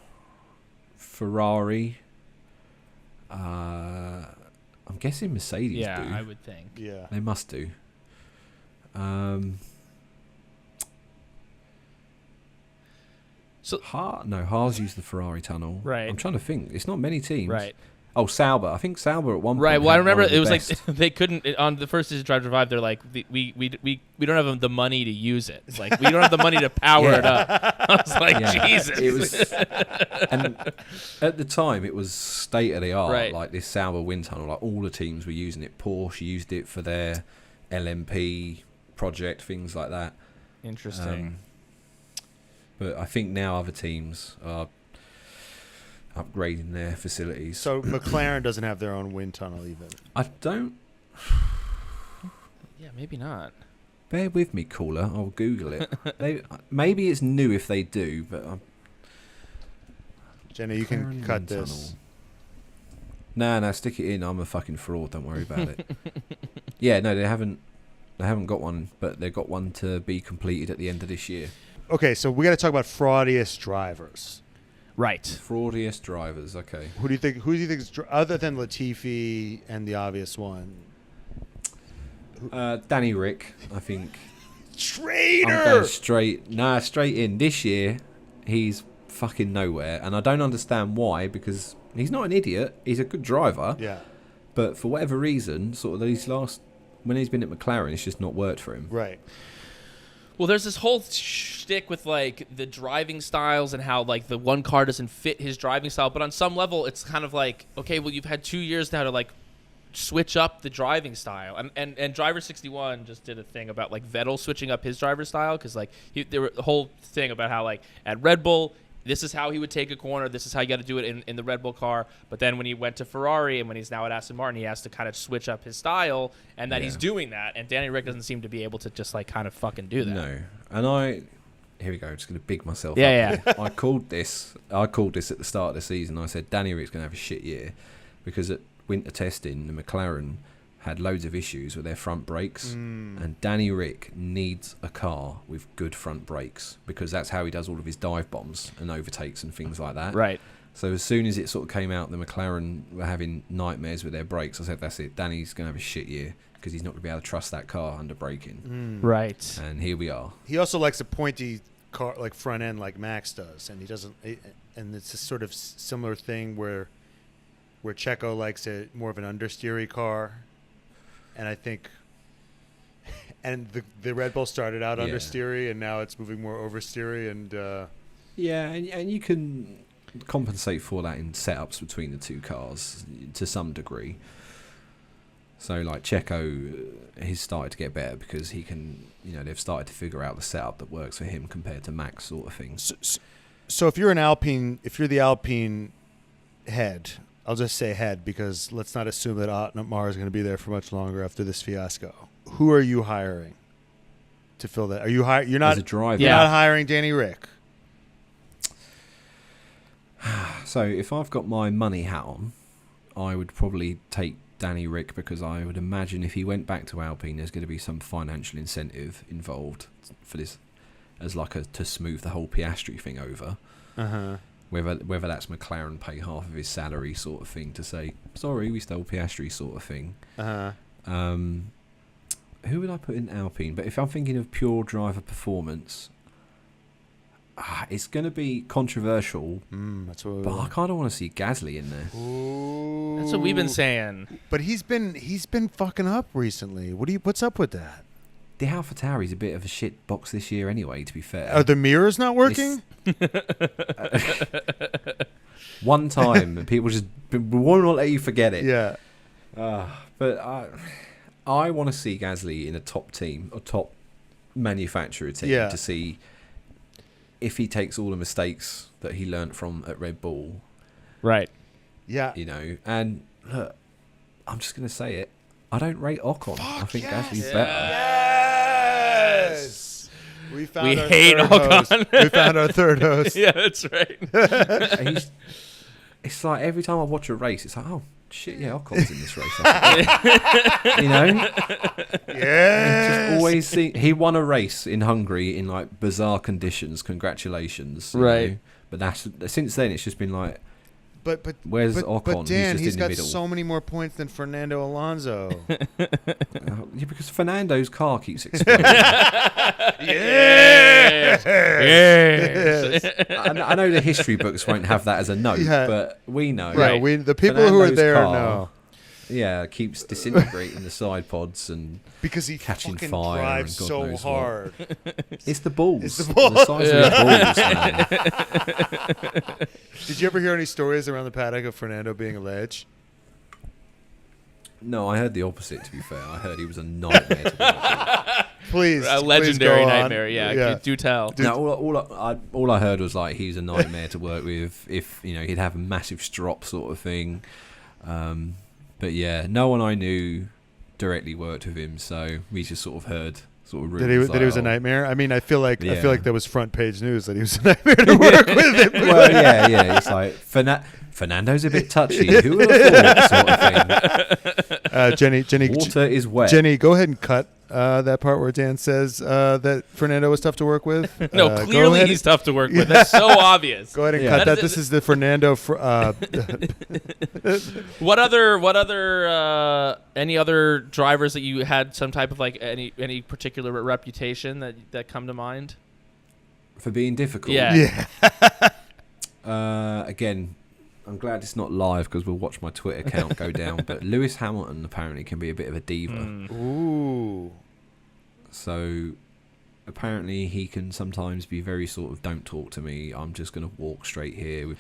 Ferrari. I'm guessing Mercedes do. Yeah, I would think. Yeah, they must do. So Haas used the Ferrari tunnel. Right. I'm trying to think. It's not many teams. Right. Oh, Sauber. I think Sauber at one point. Right. Well, I remember it was best. like they couldn't on the first Drive to Survive. They're like we don't have the money to use it. It's like we don't have the money to power it up. I was like, Jesus. It was, and at the time it was state of the art. Right. Like this Sauber wind tunnel. Like all the teams were using it. Porsche used it for their LMP project, things like that. Interesting. But I think now other teams are upgrading their facilities. So McLaren doesn't have their own wind tunnel even. I don't. Yeah, maybe not. Bear with me, caller. I'll Google it. Maybe it's new if they do, but Jenny, you can cut this. No, stick it in. I'm a fucking fraud. Don't worry about it. Yeah, no, they haven't got one, but they've got one to be completed at the end of this year. Okay, so we got to talk about Fraudus Drivers. Right. Fraudus Drivers. Okay. Who do you think is other than Latifi and the obvious one? Danny Rick, I think. Traitor. I'm going straight in. This year, he's fucking nowhere, and I don't understand why. Because he's not an idiot. He's a good driver. Yeah. But for whatever reason, sort of when he's been at McLaren, it's just not worked for him. Right. Well, there's this whole shtick with like the driving styles and how like the one car doesn't fit his driving style. But on some level, it's kind of like, okay, well, you've had 2 years now to like switch up the driving style. And Driver 61 just did a thing about like Vettel switching up his driver style because like there were the whole thing about how like at Red Bull, this is how he would take a corner. This is how you got to do it in the Red Bull car. But then when he went to Ferrari and when he's now at Aston Martin, he has to kind of switch up his style, and that he's doing that. And Danny Rick doesn't seem to be able to just like kind of fucking do that. No. And here we go. I'm just going to big myself up. Yeah. I called this at the start of the season. I said Danny Rick's going to have a shit year because at winter testing, the McLaren had loads of issues with their front brakes, and Danny Rick needs a car with good front brakes because that's how he does all of his dive bombs and overtakes and things like that. Right. So as soon as it sort of came out, the McLaren were having nightmares with their brakes. I said, that's it. Danny's going to have a shit year because he's not going to be able to trust that car under braking. Right. And here we are. He also likes a pointy car, like front end, like Max does, and he doesn't. And it's a sort of similar thing where Checo likes more of an understeery car. And I think, and the Red Bull started out understeery, and now it's moving more oversteery, and and you can compensate for that in setups between the two cars to some degree. So like Checo, he's started to get better because he can, they've started to figure out the setup that works for him compared to Max sort of thing. So if you're the Alpine head. I'll just say head because let's not assume that Otmar is going to be there for much longer after this fiasco. Who are you hiring to fill that? Are you You're not as a driver. You're not hiring Danny Rick. So if I've got my money hat on, I would probably take Danny Rick because I would imagine if he went back to Alpine, there's going to be some financial incentive involved for this, as like to smooth the whole Piastri thing over. Whether that's McLaren pay half of his salary sort of thing to say, sorry, we stole Piastri sort of thing. Who would I put in Alpine? But if I'm thinking of pure driver performance, it's going to be controversial, That's what but I kind of want to see Gasly in there. Ooh. That's what we've been saying. But he's been fucking up recently. What's up with that? The AlphaTauri's a bit of a shit box this year anyway, to be fair. Are the mirrors not working? One time, and people just won't let you forget it. Yeah. But I want to see Gasly in a top team, a top manufacturer team, to see if he takes all the mistakes that he learnt from at Red Bull. Right. Yeah. You know, and look, I'm just going to say it. I don't rate Ocon. I think Gasly's better. Yes. We hate Ocon. We found our third host. Yeah, that's right. It's like every time I watch a race, it's like, oh shit, yeah, Ocon's in this race. You know? Yeah. Just always see. He won a race in Hungary in like bizarre conditions. Congratulations. Right. Know? But since then, it's just been like, But where's Ocon? But Dan, he's got in the middle. so many more points than Fernando Alonso. Yeah, because Fernando's car keeps exploding. Yes. I know the history books won't have that as a note, but we know. Right. Yeah, the people who are there know. Yeah, keeps disintegrating the side pods and because he catching fucking fire drives and God so knows hard. It's the balls. It's the balls. The size of his balls, man. Did you ever hear any stories around the paddock of Fernando being a ledge? No, I heard the opposite, to be fair. I heard he was a nightmare to work with. Please. A legendary go nightmare, on. yeah. Do tell. No, all I heard was like he's a nightmare to work with. If he'd have a massive strop sort of thing. But yeah, no one I knew directly worked with him, so we just sort of heard rumors that he was a nightmare. I mean, I feel like that was front page news that he was a nightmare to work with him. Well, yeah. It's like Fernando's a bit touchy. Who would have thought, sort of thing. Jenny, water is wet. Jenny, go ahead and cut that part where Dan says that Fernando was tough to work with. No, clearly he's tough to work with. That's so obvious. Go ahead and cut that. This is the Fernando. What other any other drivers that you had some type of like any particular reputation that come to mind for being difficult? Yeah. Again, I'm glad it's not live because we'll watch my Twitter account go down. But Lewis Hamilton apparently can be a bit of a diva. Ooh. So apparently he can sometimes be very sort of, don't talk to me. I'm just going to walk straight here.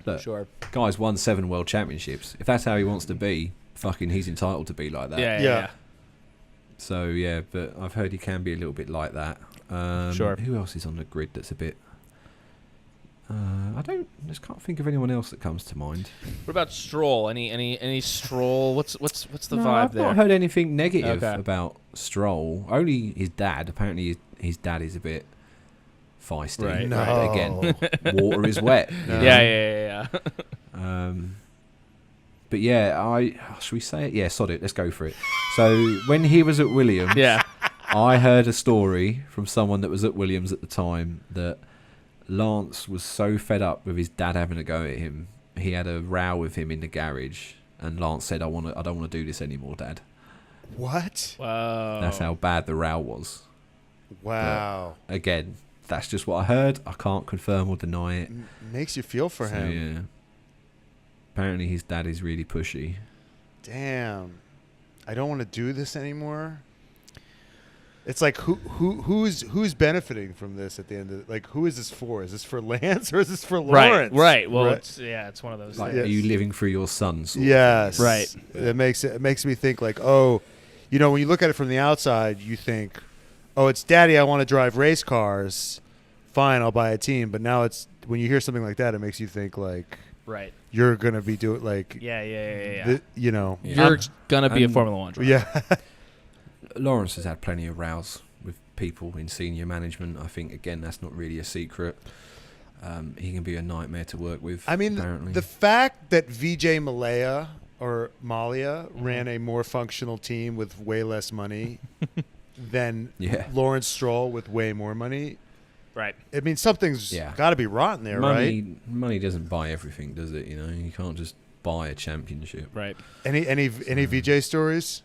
Look, sure. Guy's won 7 world championships. If that's how he wants to be, fucking he's entitled to be like that. Yeah. So yeah, but I've heard he can be a little bit like that. Sure. Who else is on the grid that's a bit... I just can't think of anyone else that comes to mind. What about Stroll? Any Stroll? What's the vibe I've there? not heard anything negative about Stroll. Only his dad. Apparently, his dad is a bit feisty. Right. No. But again, water is wet. No. Yeah. But yeah, should we say it? Yeah, sod it. Let's go for it. So when he was at Williams, I heard a story from someone that was at Williams at the time that Lance was so fed up with his dad having a go at him, he had a row with him in the garage, and Lance said, I don't want to do this anymore, Dad. What? Wow. That's how bad the row was. Wow. But again, that's just what I heard. I can't confirm or deny it. Makes you feel for him. Yeah. Apparently his dad is really pushy. Damn. I don't want to do this anymore. It's like who's benefiting from this at the end of it? Like, who is this for? Is this for Lance or is this for Lawrence? Right. Well, it's one of those Like, things. are you living through your son? Yes. Right. It makes me think like, oh, when you look at it from the outside, you think, oh, it's Daddy. I want to drive race cars. Fine, I'll buy a team. But now it's when you hear something like that, it makes you think like, right. You're gonna be doing like, Yeah. You're gonna be a Formula One driver. Yeah. Lawrence has had plenty of rows with people in senior management. I think, again, that's not really a secret. He can be a nightmare to work with. I mean, apparently. the fact that Vijay Mallya ran a more functional team with way less money than Lawrence Stroll with way more money. Right. I mean, something's got to be rotten there, right? Money doesn't buy everything, does it? You can't just buy a championship. Right. Any Vijay stories?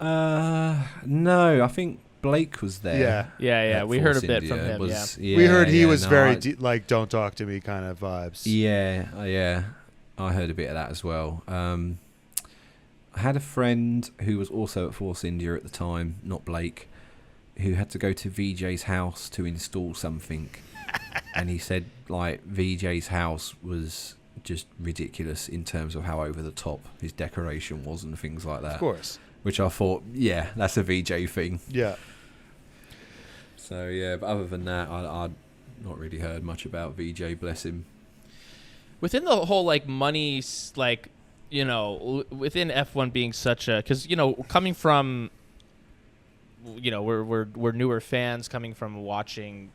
No, I think Blake was there. Yeah. We heard a bit from India him. We heard he was very like don't talk to me kind of vibes. Yeah. I heard a bit of that as well. I had a friend who was also at Force India at the time, not Blake, who had to go to VJ's house to install something. And he said, like, VJ's house was just ridiculous in terms of how over the top his decoration was and things like that. Of course. Which I thought, yeah, that's a VJ thing. Yeah. So, yeah, but other than that, I'd not really heard much about VJ, bless him. Within the whole, like, money, like, you know, within F1 being such a... Because, you know, coming from... You know, we're newer fans coming from watching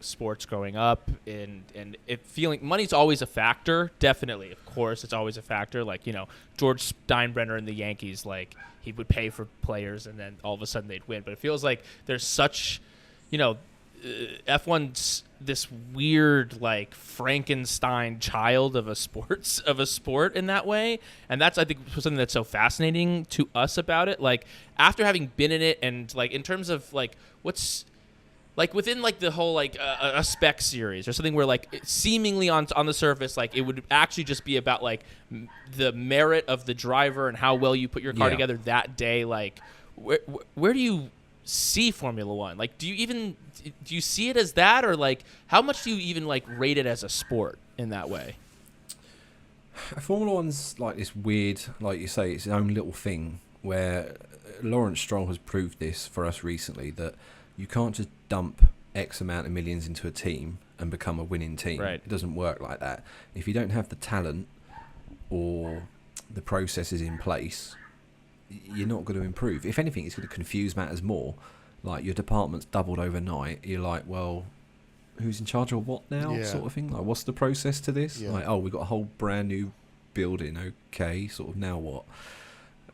sports growing up, and it feeling money's always a factor. Definitely, of course, it's always a factor. Like, you know, George Steinbrenner and the Yankees, like, he would pay for players, and then all of a sudden they'd win. But it feels like there's such, you know, F1's this weird, like, Frankenstein child of a sport in that way. And that's, I think, something that's so fascinating to us about it. Like, after having been in it, and, like, in terms of, like, what's, like, within, like, the whole, like, a spec series or something where, like, seemingly on the surface, like, it would actually just be about, like, the merit of the driver and how well you put your car together that day. Like, where do you see Formula One? Like, do you see it as that, or, like, how much do you even, like, rate it as a sport in that way? Formula One's like this weird, like you say, it's its own little thing where Lawrence Stroll has proved this for us recently, that you can't just dump X amount of millions into a team and become a winning team. Right. It doesn't work like that. If you don't have the talent or the processes in place, you're not going to improve. If anything, it's going to confuse matters more. Like, your department's doubled overnight. You're like, well, who's in charge of what now? Yeah. Sort of thing. Like, what's the process to this? Yeah. Like, oh, we've got a whole brand new building. Okay, sort of, now what?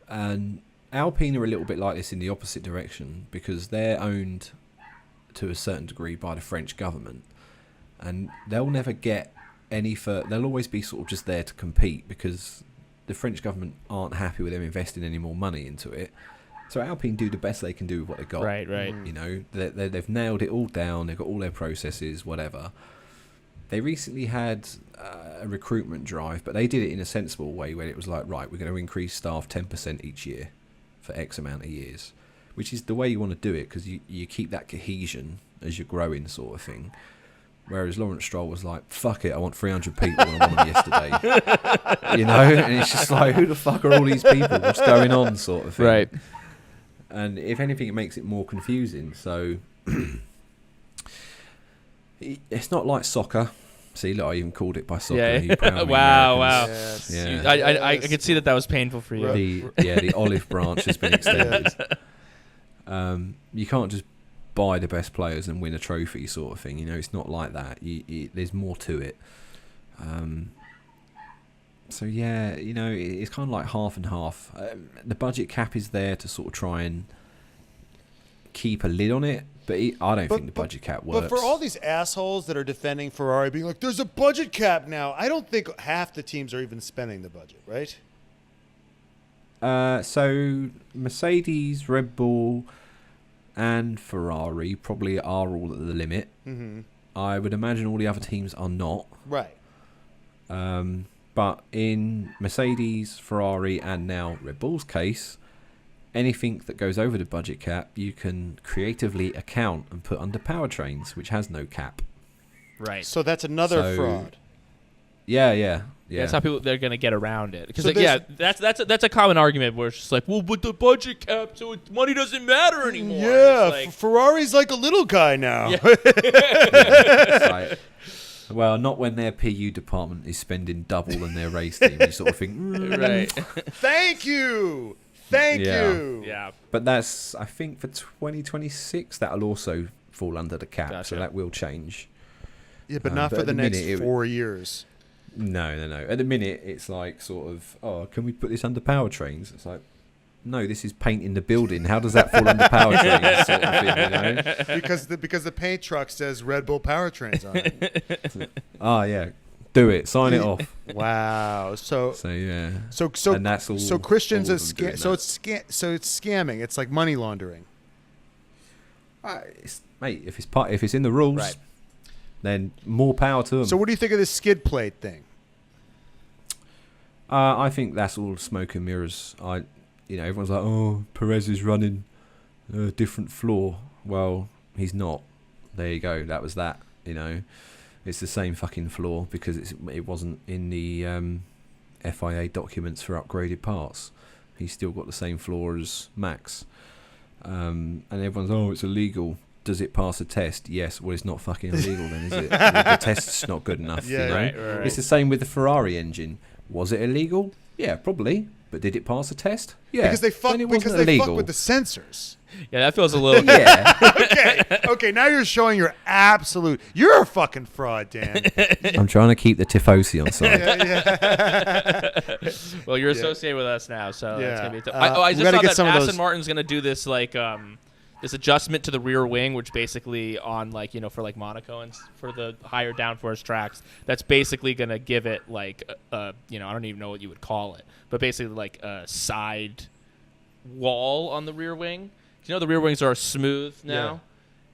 And Alpine are a little bit like this in the opposite direction, because they're owned to a certain degree by the French government, and they'll never get any further. They'll always be sort of just there to compete, because the French government aren't happy with them investing any more money into it. So Alpine do the best they can do with what they've got. Right. You know, they've nailed it all down. They've got all their processes, whatever. They recently had a recruitment drive, but they did it in a sensible way, where it was like, right, we're going to increase staff 10% each year for X amount of years, which is the way you want to do it, because you keep that cohesion as you're growing, sort of thing. Whereas Lawrence Stroll was like, fuck it, I want 300 people and I want them yesterday. You know? And it's just like, who the fuck are all these people? What's going on, sort of thing. Right. And if anything, it makes it more confusing. So it's not like soccer. See, look, I even called it by soccer. Yeah. You proud Wow. Yes. Yeah. I could see that was painful for you. The olive branch has been extended. You can't just buy the best players and win a trophy, sort of thing. You know, it's not like that. There's more to it. So yeah, you know, it's kind of like half and half. The budget cap is there to sort of try and keep a lid on it, but I don't think the budget cap works. But for all these assholes that are defending Ferrari being like, there's a budget cap now, I don't think half the teams are even spending the budget, right? So Mercedes, Red Bull, and Ferrari probably are all at the limit. Mm-hmm. I would imagine all the other teams are not. Right. But in Mercedes, Ferrari, and now Red Bull's case, anything that goes over the budget cap, you can creatively account and put under powertrains, which has no cap. Right. So that's another fraud. Yeah. That's how they're going to get around it. Because, So that's a common argument where it's just like, well, but the budget cap, so money doesn't matter anymore. Yeah, like, Ferrari's like a little guy now. Yeah. It's like, well, not when their PU department is spending double than their race team. You sort of think, right. Thank you. You. Yeah. But that's, I think, for 2026, that'll also fall under the cap, Gotcha. so that will change. Yeah, but not for at the next minute, 4 years. No. At the minute, it's like sort of, oh, can we put this under powertrains? It's like, no, this is painting the building. How does that fall under powertrains? Sort of thing, you know? Because the paint truck says Red Bull powertrains on it. Oh yeah, do it. Sign it off. Wow. So yeah. So and that's all. So Christian's all a of them doing scam. So it's scamming. It's like money laundering. Mate, if it's in the rules, Right. then more power to them. So what do you think of this skid plate thing? I think that's all smoke and mirrors. Everyone's like, oh, Perez is running a different floor. Well, he's not. There you go. That was that. It's the same fucking floor because it wasn't in the FIA documents for upgraded parts. He's still got the same floor as Max. And everyone's, oh, it's illegal. Does it pass a test? Yes. Well, it's not fucking illegal then, is it? The test's not good enough. Yeah, right. It's the same with the Ferrari engine. Was it illegal? Yeah, probably. But did it pass a test? Yeah. Because they fuck with the sensors. Yeah, that feels a little. Yeah. Okay. Now you're showing your absolute. You're a fucking fraud, Dan. I'm trying to keep the tifosi on side. Yeah. Well, you're associated with us now, so it's gonna be. I just gotta saw get that some of Aston those- Martin's gonna do this this adjustment to the rear wing, which basically on for Monaco and for the higher downforce tracks, that's basically gonna give it I don't even know what you would call it, but basically like a side wall on the rear wing. The rear wings are smooth now. Yeah.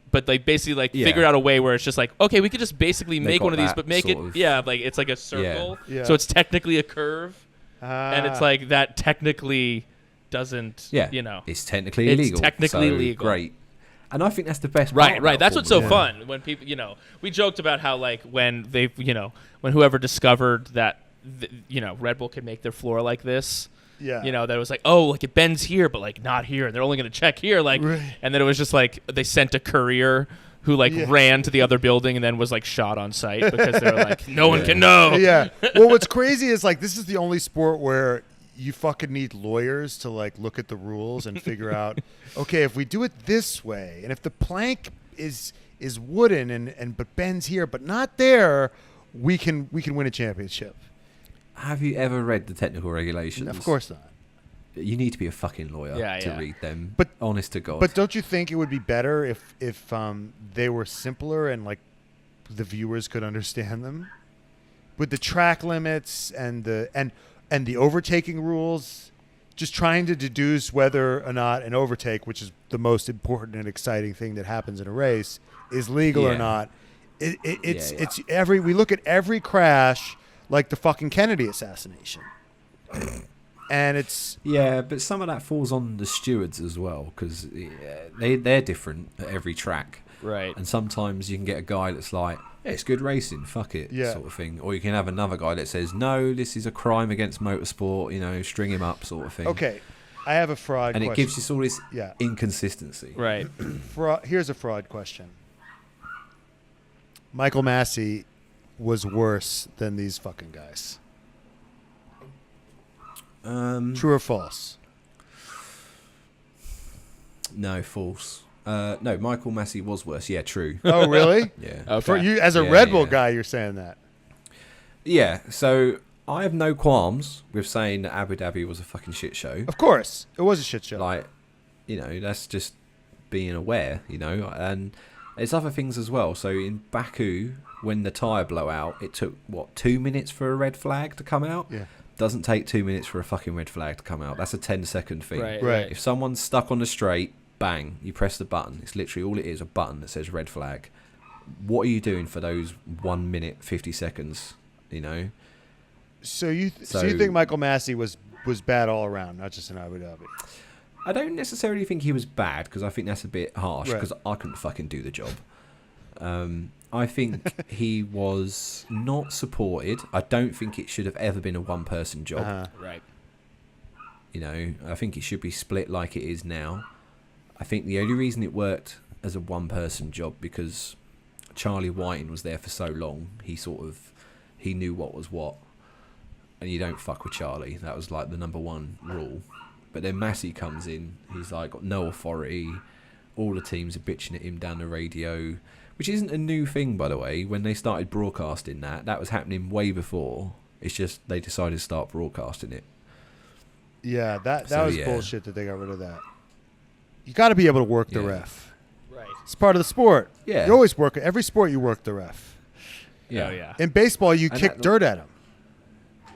But they basically figured out a way where it's just like, okay, we could just basically make one of these, but make it it's like a circle. Yeah. So it's technically a curve, and it's like that technically doesn't. It's technically illegal. It's technically so legal. Great. And I think that's the best part. Right. That's what's so Formula fun when people, we joked about how when they, when whoever discovered that, Red Bull can make their floor like this. Yeah. That was like, oh, it bends here, but not here, and they're only going to check here, Right. and then it was just they sent a courier who ran to the other building and then was shot on site because they were like, no one can know. Yeah. Well, what's crazy is this is the only sport where you fucking need lawyers to look at the rules and figure out, okay, if we do it this way, and if the plank is wooden and but bends here but not there, we can win a championship. Have you ever read the technical regulations? Of course not. You need to be a fucking lawyer to read them. But honest to God. But don't you think it would be better if they were simpler and the viewers could understand them? With the track limits and the overtaking rules, just trying to deduce whether or not an overtake, which is the most important and exciting thing that happens in a race, is legal or not. We look at every crash like the fucking Kennedy assassination. And it's... Yeah, but some of that falls on the stewards as well, because they're different at every track. Right. And sometimes you can get a guy that's like, yeah, it's good racing, fuck it, sort of thing. Or you can have another guy that says, no, this is a crime against motorsport, string him up, sort of thing. Okay, I have a fraud question. And it gives you all this inconsistency. Right. Here's a fraud question. Michael Massey was worse than these fucking guys. True or false? No, false. No, Michael Massey was worse. Yeah, true. Oh, really? Yeah. Okay. For you, as a Red Bull guy, you're saying that. Yeah, so I have no qualms with saying that Abu Dhabi was a fucking shit show. Of course. It was a shit show. That's just being aware, and there's other things as well. So in Baku, when the tyre blowout, it took, 2 minutes for a red flag to come out? Yeah. Doesn't take 2 minutes for a fucking red flag to come out. That's a 10-second thing. Right. If someone's stuck on the straight, bang, you press the button. It's literally all it is, a button that says red flag. What are you doing for those 1 minute, 50 seconds, So you think Michael Massey was bad all around, not just in Abu Dhabi? I don't necessarily think he was bad, because I think that's a bit harsh, because I couldn't fucking do the job. I think he was not supported. I don't think it should have ever been a one-person job. Right. I think it should be split like it is now. I think the only reason it worked as a one-person job because Charlie Whiting was there for so long. He knew what was what, and you don't fuck with Charlie. That was the number one rule. But then Massey comes in. He's got no authority. All the teams are bitching at him down the radio, which isn't a new thing, by the way. When they started broadcasting that was happening way before. It's just they decided to start broadcasting it. Yeah, that was bullshit that they got rid of that. You got to be able to work the ref. Right. It's part of the sport. Yeah. You always work it. Every sport you work the ref. Yeah. Oh, yeah. In baseball, you kick dirt at him.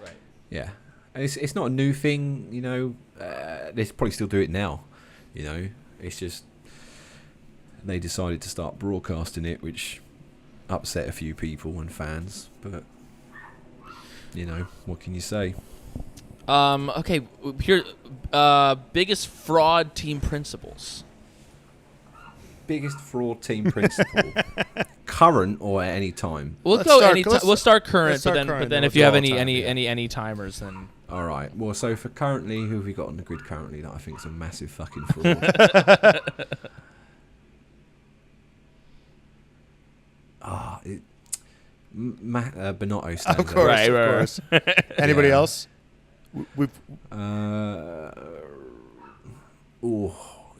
Right. Yeah. And it's not a new thing, they probably still do it now. It's just they decided to start broadcasting it, which upset a few people and fans. But what can you say? Okay, here, biggest fraud team principles. Biggest fraud team principle, current or at any time? We'll start current, but then if you have any timers, then. All right. Well, so for currently, who have we got on the grid currently that I think is a massive fucking fraud? Benotto stands Of course, out. of course. Anybody else?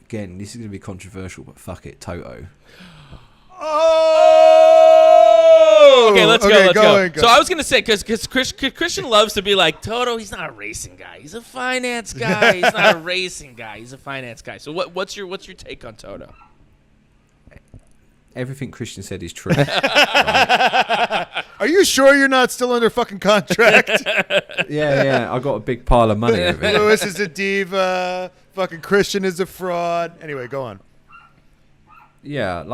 Again, this is going to be controversial, but fuck it, Toto. Oh! Okay, let's go. So I was gonna say because Christian loves to be like Toto. He's not a racing guy. He's a finance guy. He's not a racing guy. He's a finance guy. So what's your take on Toto? Everything Christian said is true. Are you sure you're not still under fucking contract? Yeah. I got a big pile of money over it. Lewis is a diva. Fucking Christian is a fraud. Anyway, go on. Yeah,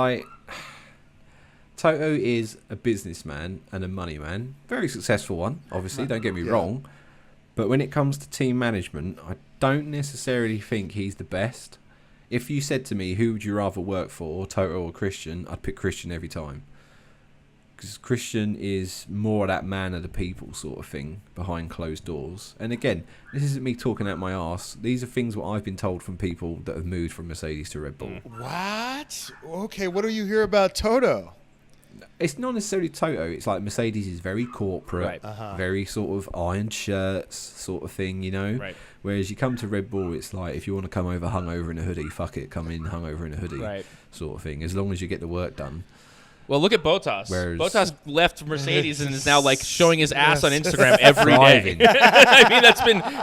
Toto is a businessman and a money man. Very successful one, obviously, don't get me wrong. But when it comes to team management, I don't necessarily think he's the best. If you said to me, who would you rather work for, Toto or Christian, I'd pick Christian every time. Because Christian is more of that man of the people sort of thing, behind closed doors. And again, this isn't me talking out my arse. These are things what I've been told from people that have moved from Mercedes to Red Bull. What? Okay, what do you hear about Toto? It's not necessarily Toto. It's like Mercedes is very corporate, very sort of iron shirts sort of thing, Right. Whereas you come to Red Bull, it's like if you want to come over hungover in a hoodie, fuck it, come in hungover in a hoodie, sort of thing. As long as you get the work done. Well, look at Bottas. Bottas left Mercedes and is now showing his ass on Instagram every day. I mean,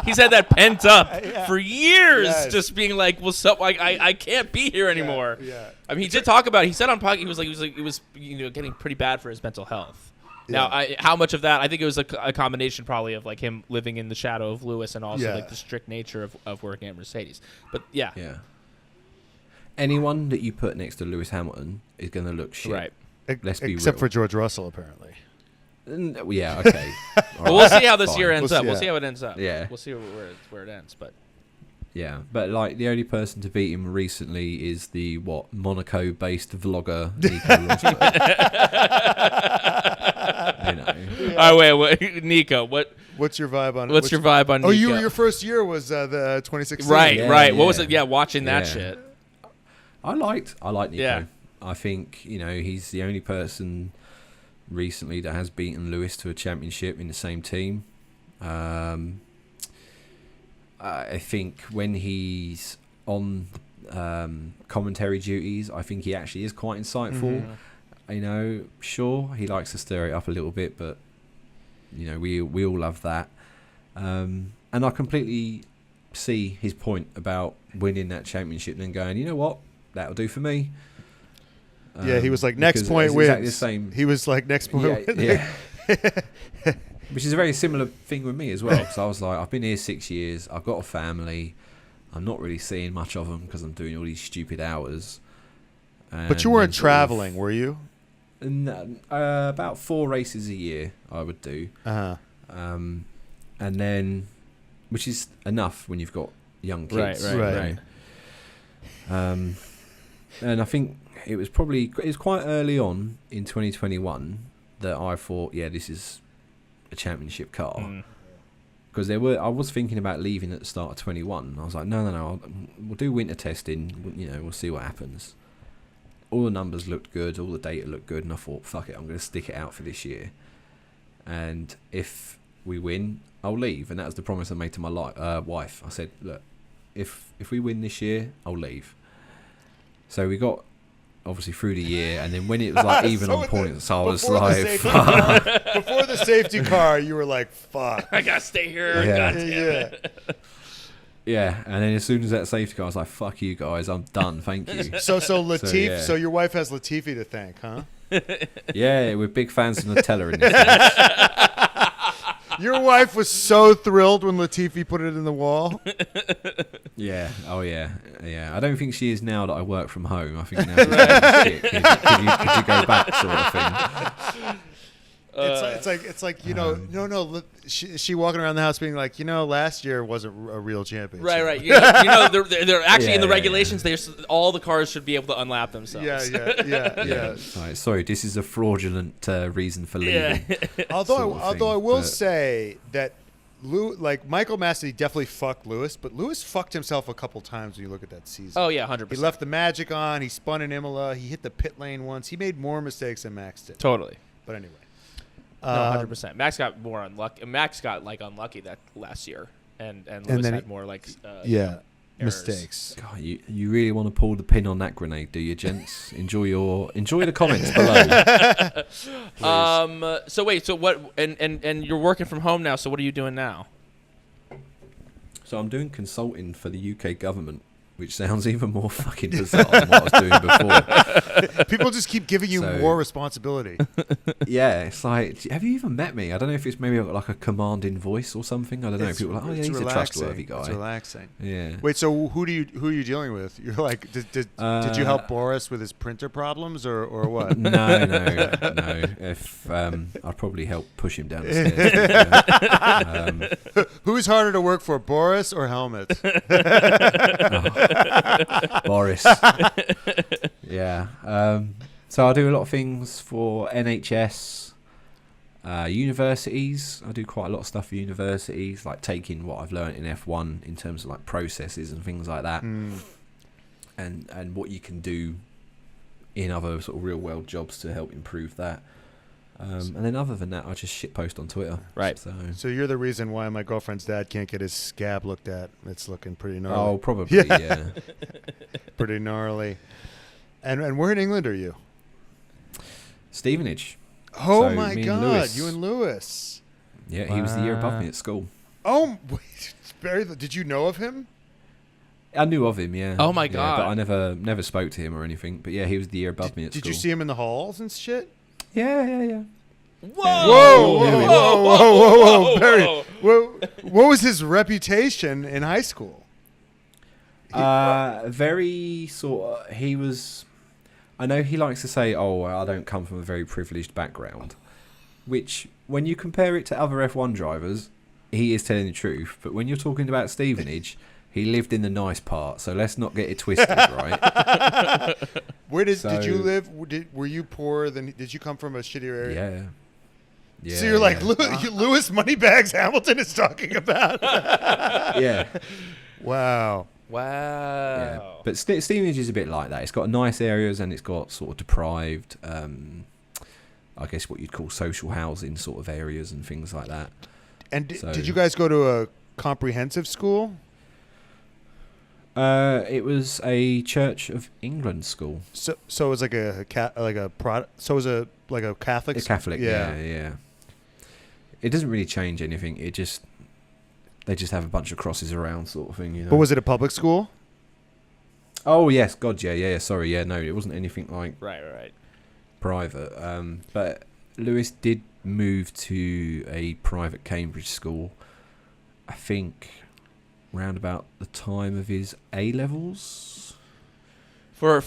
he's had that pent up for years, just being like, "Well, so I can't be here anymore." Yeah. I mean, he did talk about it. He said on podcast he was getting pretty bad for his mental health. Yeah. Now, how much of that? I think it was a combination probably of him living in the shadow of Lewis and also the strict nature of working at Mercedes. But yeah. Anyone that you put next to Lewis Hamilton is going to look shit. Right. Let's be Except real. for George Russell, apparently. Yeah, okay. But we'll see how this year ends up. We'll see how it ends up. Yeah. We'll see where it ends. But yeah, but the only person to beat him recently is the Monaco-based vlogger Nico Rosberg. All right, wait, Nico, what's your vibe on? What's your vibe on? Oh, Nico? your first year was the 2016. Right. What was it? Yeah, watching that shit. I like Nico. Yeah. I think he's the only person recently that has beaten Lewis to a championship in the same team. I think when he's on commentary duties, I think he actually is quite insightful. Mm-hmm. Sure, he likes to stir it up a little bit, but we all love that. And I completely see his point about winning that championship and then going, you know what, that'll do for me. He was like, next point wins. Exactly the same. He was like, next point wins. Yeah. Which is a very similar thing with me as well. Because I was like, I've been here 6 years. I've got a family. I'm not really seeing much of them because I'm doing all these stupid hours. But you weren't traveling, were you? About 4 races a year I would do. And then, which is enough when you've got young kids. Right. And I think it was quite early on in 2021 that I thought, this is a championship car. Because I was thinking about leaving at the start of 21. I was like, no, we'll do winter testing. We'll see what happens. All the numbers looked good, all the data looked good, and I thought, fuck it, I'm going to stick it out for this year. And if we win, I'll leave. And that was the promise I made to my wife. I said, look, if we win this year, I'll leave. So we got obviously through the year, and then when it was like even on points, I was like, fuck. Before the safety car, you were like, fuck. I got to stay here. God damn it. Yeah, and then as soon as that safety car, I was like, fuck you guys, I'm done, thank you. So Latif, so your wife has Latifi to thank, huh? Yeah, we're big fans of Nutella in this house. Your wife was so thrilled when Latifi put it in the wall. Yeah. Oh yeah. Yeah. I don't think she is now that I work from home. I think now she's like, shit. Could you go back, sort of thing. It's like you know, no. She walking around the house being like, last year wasn't a real championship. Right. They're actually in the regulations. All the cars should be able to unlap themselves. Yeah. Right, sorry, this is a fraudulent reason for leaving. Yeah. Although I will say that Michael Massey definitely fucked Lewis, but Lewis fucked himself a couple times when you look at that season. Oh yeah, 100%. He left the magic on. He spun in Imola. He hit the pit lane once. He made more mistakes than Max did. Totally. But anyway. No, 100%. Max got more unlucky. Max got unlucky that last year, and Lewis had more errors. Mistakes. God, you really want to pull the pin on that grenade, do you, gents? Enjoy the comments below. So wait. So what? And you're working from home now. So what are you doing now? So I'm doing consulting for the UK government, which sounds even more fucking bizarre than what I was doing before. People just keep giving you more responsibility. Yeah, it's like, have you even met me? I don't know if it's maybe like a commanding voice or something. I don't know. People are like, oh yeah, he's a trustworthy guy. It's relaxing. Yeah. Wait, so who are you dealing with? You're like, did you help Boris with his printer problems or what? No. If I'd probably help push him down the stairs. Who's harder to work for, Boris or Helmet? Boris. Yeah. So I do a lot of things for NHS, universities. I do quite a lot of stuff for universities, like taking what I've learned in F1 in terms of like processes and things like that, and what you can do in other sort of real world jobs to help improve that. And then other than that, I just shitpost on Twitter. Right. So you're the reason why my girlfriend's dad can't get his scab looked at. It's looking pretty gnarly. Oh, probably, yeah. Pretty gnarly. And where in England are you? Stevenage. Oh, so my God. You and Lewis. Yeah, he was the year above me at school. Oh, wait. Did you know of him? I knew of him, yeah. Oh, my God. But I never spoke to him or anything. But yeah, he was the year above me at school. Did you see him in the halls and shit? Yeah. Whoa, Barry. What was his reputation in high school? Very sort of, he was, I know he likes to say, oh, I don't come from a very privileged background, which when you compare it to other F1 drivers, he is telling the truth. But when you're talking about Stevenage, he lived in the nice part, so let's not get it twisted, right? Where did you live? Were you poor? Did you come from a shittier area? Yeah. So you're like Lewis Moneybags Hamilton is talking about. Yeah. Wow. Yeah. But Stevenage is a bit like that. It's got nice areas and it's got sort of deprived, I guess what you'd call social housing sort of areas and things like that. And did you guys go to a comprehensive school? It was a Church of England school. So it was like a Catholic. A Catholic, yeah. It doesn't really change anything. They just have a bunch of crosses around, sort of thing, you know. But was it a public school? Oh yes, God, yeah. Sorry, yeah, no, it wasn't anything like right private. But Lewis did move to a private Cambridge school, I think, round about the time of his A-levels. For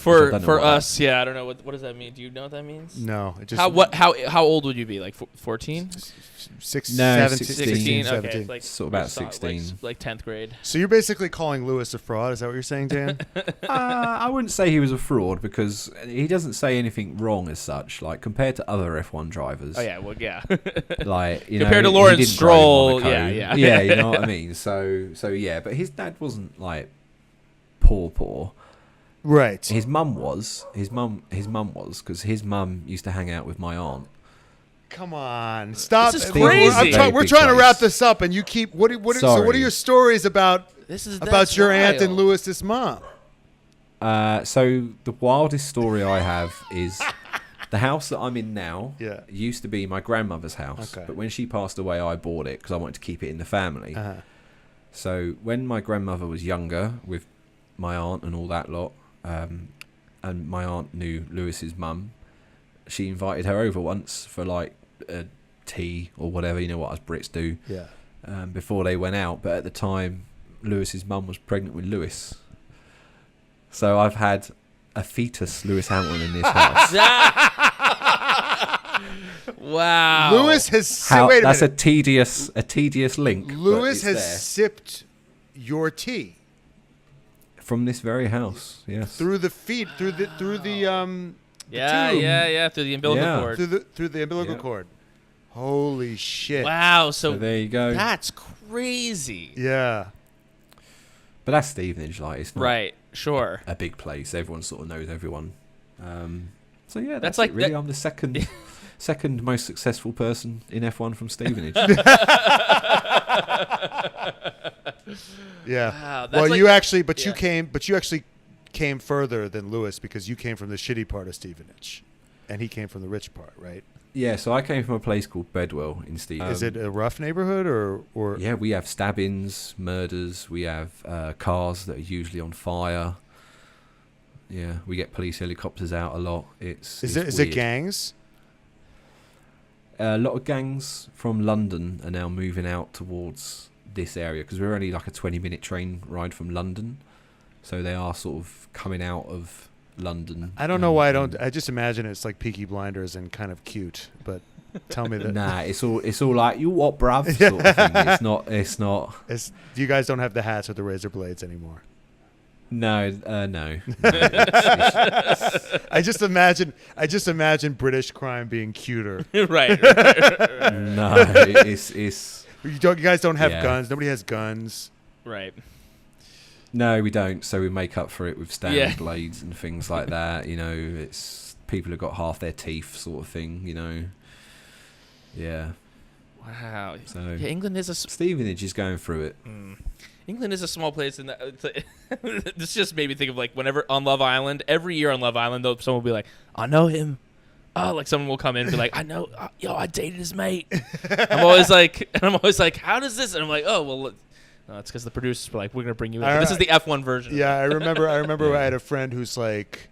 us, I don't know what does that mean. Do you know what that means? No, it just how old would you be? Like 14? 16. Okay, like sort of about 16, like 10th grade. So you're basically calling Lewis a fraud. Is that what you're saying, Dan? I wouldn't say he was a fraud because he doesn't say anything wrong as such. Like compared to other F1 drivers. Oh yeah, well yeah. Like compared to Lawrence Stroll, yeah. You know what I mean. So yeah, but his dad wasn't like poor. Right. His mum was because his mum used to hang out with my aunt. Come on, stop! This is crazy. We're trying to wrap this up, and you keep. So what are your stories about? About your aunt and Lewis's mom? So the wildest story I have is the house that I'm in now. Yeah. Used to be my grandmother's house, but when she passed away, I bought it because I wanted to keep it in the family. So when my grandmother was younger, with my aunt and all that lot. And my aunt knew Lewis's mum. She invited her over once for like a tea or whatever, you know what us Brits do, Yeah. before they went out. But at the time, Lewis's mum was pregnant with Lewis. So I've had a fetus Lewis Hamilton in this house. Wow. Lewis has... Wait a that's minute. a tedious link. but Lewis it's has there. sipped your tea From this very house, yes. through the feet, through the Yeah, tube. yeah, through the umbilical Yeah. cord. through the umbilical Yeah. cord. Holy shit! Wow, So so there you go. that's crazy. Yeah, But that's Stevenage, like it's not Right, sure. a big place. Everyone sort of knows everyone. So yeah, That's that's like it, really. that- I'm the second most successful person in F1 from Stevenage. yeah. Wow, that's Well, like- you actually came further than Lewis because you came from the shitty part of Stevenage, and he came from the rich part, right? Yeah, so I came from a place called Bedwell in Stevenage. Is it a rough neighborhood or? Yeah, we have stabbings, murders. We have cars that are usually on fire. Yeah, we get police helicopters out a lot. Is it weird. gangs? A lot of gangs from London are now moving out towards this area because we're only like a 20-minute train ride from London. So they are sort of coming out of London. I don't know why I don't. I just imagine it's like Peaky Blinders and kind of cute. But tell me that. Nah, it's all like, you what, bruv? Sort of thing. It's not. You guys don't have the hats or the razor blades anymore. No, no. I just imagine British crime being cuter. right. No, it's. You guys don't have Yeah. guns. Nobody has guns. Right. No, we don't. So we make up for it with standard Yeah. blades and things like that. You know, it's people have got half their teeth, sort of thing. You know. Yeah. Wow. So Yeah, England is a Stevenage is going through it. England is a small place, and this just made me think of like whenever on Love Island, every year on Love Island, though, someone will be like, "I know him." Oh, like someone will come in and be like, "I know, I dated his mate." I'm always like, "How does this?" And I'm like, "Oh, well, it's because the producers were like, we're gonna bring you in." This is the F1 version. Yeah, I remember. Yeah. I had a friend who's like,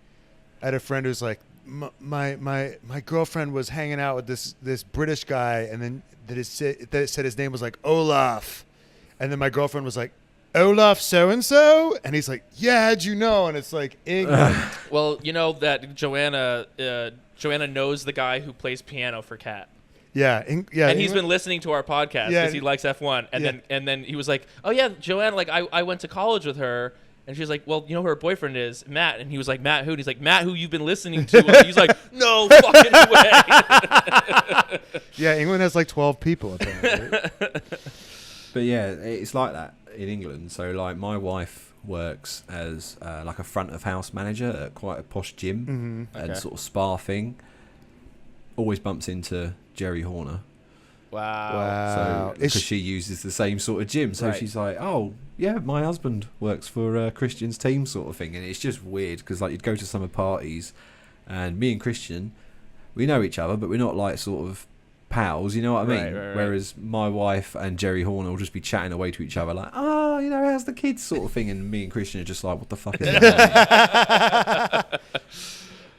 my girlfriend was hanging out with this British guy, and then that it said his name was like Olaf, and then my girlfriend was like, Olaf so and so, and he's like, yeah, how'd you know? And it's like England. Well, you know that Joanna knows the guy who plays piano for Cat. Yeah, And he's England- been listening to our podcast Yeah, because he likes F1. And yeah. then he was like, "Oh yeah, Joanna, like I went to college with her." And she's like, "Well, you know who her boyfriend is, Matt." And he was like, "Matt who?" And he's like, "Matt who you've been listening to." And he's like, "No fucking way." Yeah, England has like 12 people apparently. But yeah, it's like that in England. So like my wife works as like a front of house manager at quite a posh gym and Okay. sort of spa thing. Always bumps into Jerry Horner. Wow. So because she uses the same sort of gym, so Right. she's like, "Oh, yeah, my husband works for Christian's team," sort of thing, and it's just weird because like you'd go to summer parties, and me and Christian, we know each other, but we're not like sort of pals, you know what I mean? Right. Whereas my wife and Jerry Horner will just be chatting away to each other like, "Oh, you know, how's the kids," sort of thing, and me and Christian are just like, "What the fuck is that?"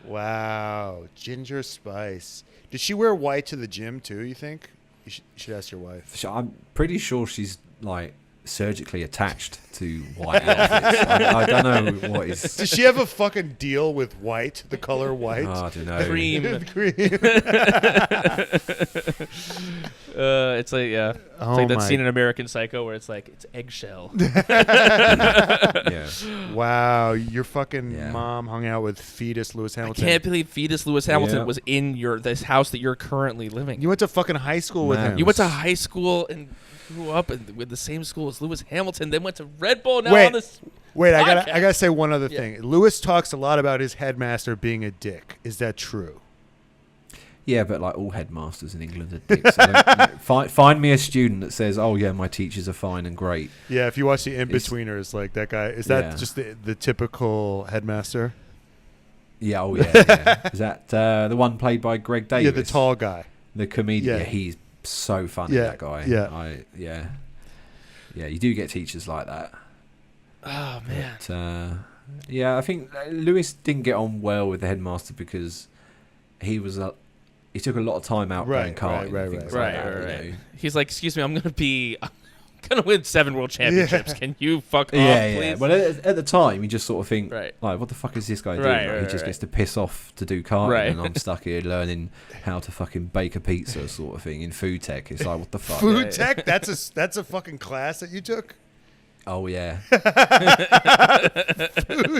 Wow, ginger spice. Did she wear white to the gym too? You think? You should ask your wife. So I'm pretty sure she's like surgically attached to white outfits. I don't know what is. Does she have a fucking deal with white, the color white? Oh, I don't know. Cream. Cream. It's like it's Oh like that my- scene in American Psycho where it's like it's eggshell. Yeah. Wow, your fucking Yeah. mom hung out with fetus Lewis I Hamilton. can't believe fetus Lewis Hamilton Yeah. was in this house that you're currently living. You went to fucking high school with Man. him. You went to high school and grew up with the same school as Lewis Hamilton. Then went to Red Bull. Now Wait. on this. Wait, I podcast. gotta say one other Yeah. thing. Lewis talks a lot about his headmaster being a dick. Is that true? Yeah, but like all headmasters in England are dicks. So find me a student that says, "Oh yeah, my teachers are fine and great." Yeah, if you watch the In-Betweeners, like that guy, is that Yeah. just the typical headmaster? Yeah, oh yeah. Is that the one played by Greg Davis? Yeah, the tall guy. the comedian. Yeah. Yeah, he's so funny. Yeah, That guy. yeah. Yeah. You do get teachers like that. Oh man. But, yeah, I think Lewis didn't get on well with the headmaster because he was he took a lot of time out playing karting. Right. He's like, excuse me, I'm gonna win 7 world championships. Can you fuck off, please? Yeah. Well, at the time, you just sort of think, right, like, what the fuck is this guy doing? Like, he just gets to piss off to do karting, and I'm stuck here learning how to fucking bake a pizza, sort of thing, in food tech. It's like, what the fuck? Food tech? That's a fucking class that you took? Oh yeah. Food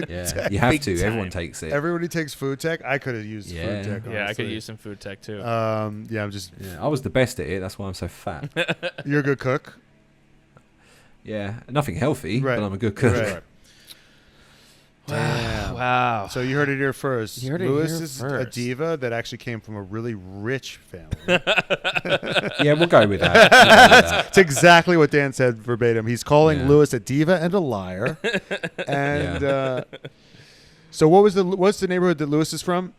Yeah, tech. you have Big to. time. Everyone takes it. Everybody takes food tech. I could have used food tech. Honestly. Yeah, I could use some food tech too. I'm just. Yeah, I was the best at it. That's why I'm so fat. You're a good cook. Yeah, nothing healthy, Right. but I'm a good cook. Right. Damn. Wow. So you heard it here first. You heard it Lewis here is first. a diva that actually came from a really rich family. Yeah, we'll go with that. It's exactly what Dan said verbatim. He's calling Yeah. Lewis a diva and a liar. And so what's the neighborhood that Lewis is from?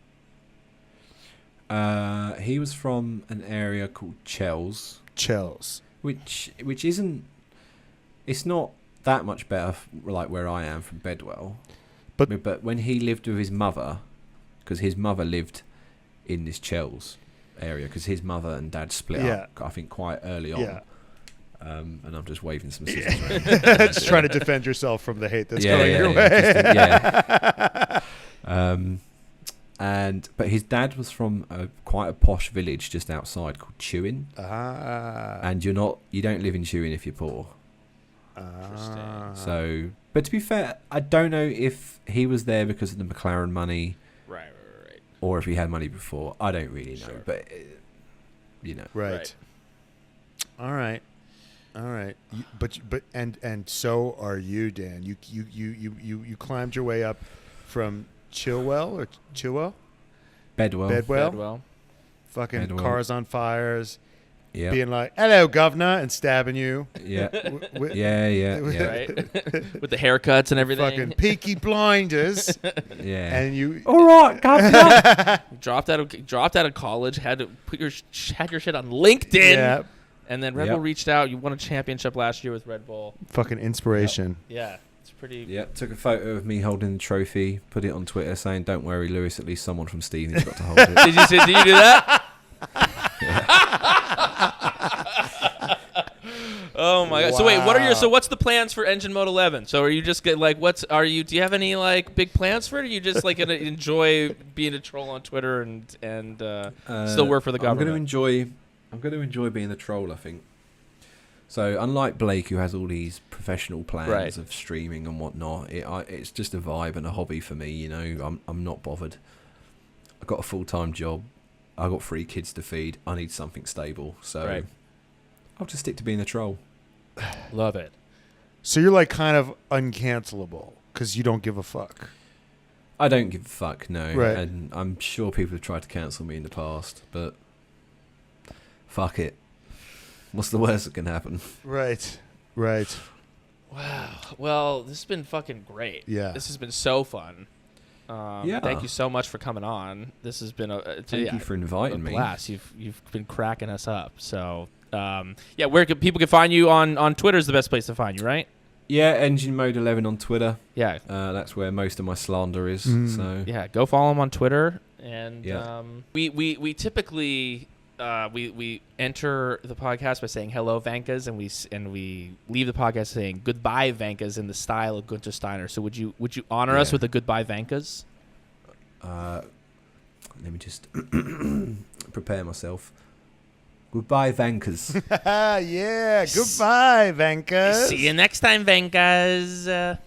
He was from an area called Chels, which isn't. It's not that much better, like where I am from Bedwell. But when he lived with his mother, because his mother lived in this Chels area, because his mother and dad split up, I think, quite early on. Yeah. And I'm just waving some scissors around. Just trying to defend yourself from the hate that's going your way. But his dad was from quite a posh village just outside called Chewin. And you don't live in Chewin if you're poor. So, but to be fair, I don't know if he was there because of the McLaren money, right, or if he had money before. I don't really know, but you know, right. All right. But so are you, Dan? You climbed your way up from Bedwell. Fucking Bedwell. cars on fires. Yeah. Being like, "Hello, governor," and stabbing you. Yeah. With Right. With the haircuts and everything. Fucking Peaky Blinders. Yeah. And you. All right, governor. dropped out of college. Had to put your shit on LinkedIn. Yeah. And then Red Bull reached out. You won a championship last year with Red Bull. Fucking inspiration. Yeah. It's pretty. Yeah. Took a photo of me holding the trophy. Put it on Twitter saying, "Don't worry, Lewis. At least someone from Stevens got to hold it." Did you do that? Oh my god! So wait, what's the plans for EngineMode11? So are you just do you have any like big plans for it? Or are you just like gonna enjoy being a troll on Twitter and still work for the government? I'm gonna enjoy being a troll, I think. So unlike Blake, who has all these professional plans of streaming and whatnot, it's just a vibe and a hobby for me. You know, I'm not bothered. I've got a full-time job. I've got 3 kids to feed. I need something stable. So I'll just stick to being a troll. Love it. So you're like kind of uncancelable because you don't give a fuck. I don't give a fuck, no. Right. And I'm sure people have tried to cancel me in the past, but fuck it. What's the worst that can happen? Right. Wow. Well, this has been fucking great. Yeah. This has been so fun. Thank you so much for coming on. This has been Thank you for inviting me. Blast. You've been cracking us up. So where can people find you on Twitter is the best place to find you, right? Yeah, EngineMode11 on Twitter. Yeah. That's where most of my slander is. So yeah, go follow him on Twitter. And we typically we enter the podcast by saying hello, Vankas, and we leave the podcast saying goodbye, Vankas, in the style of Gunther Steiner. So would you honor us with a goodbye, Vankas? Let me just prepare myself. Goodbye, Vankas. Yeah, goodbye, Vankas. See you next time, Vankas.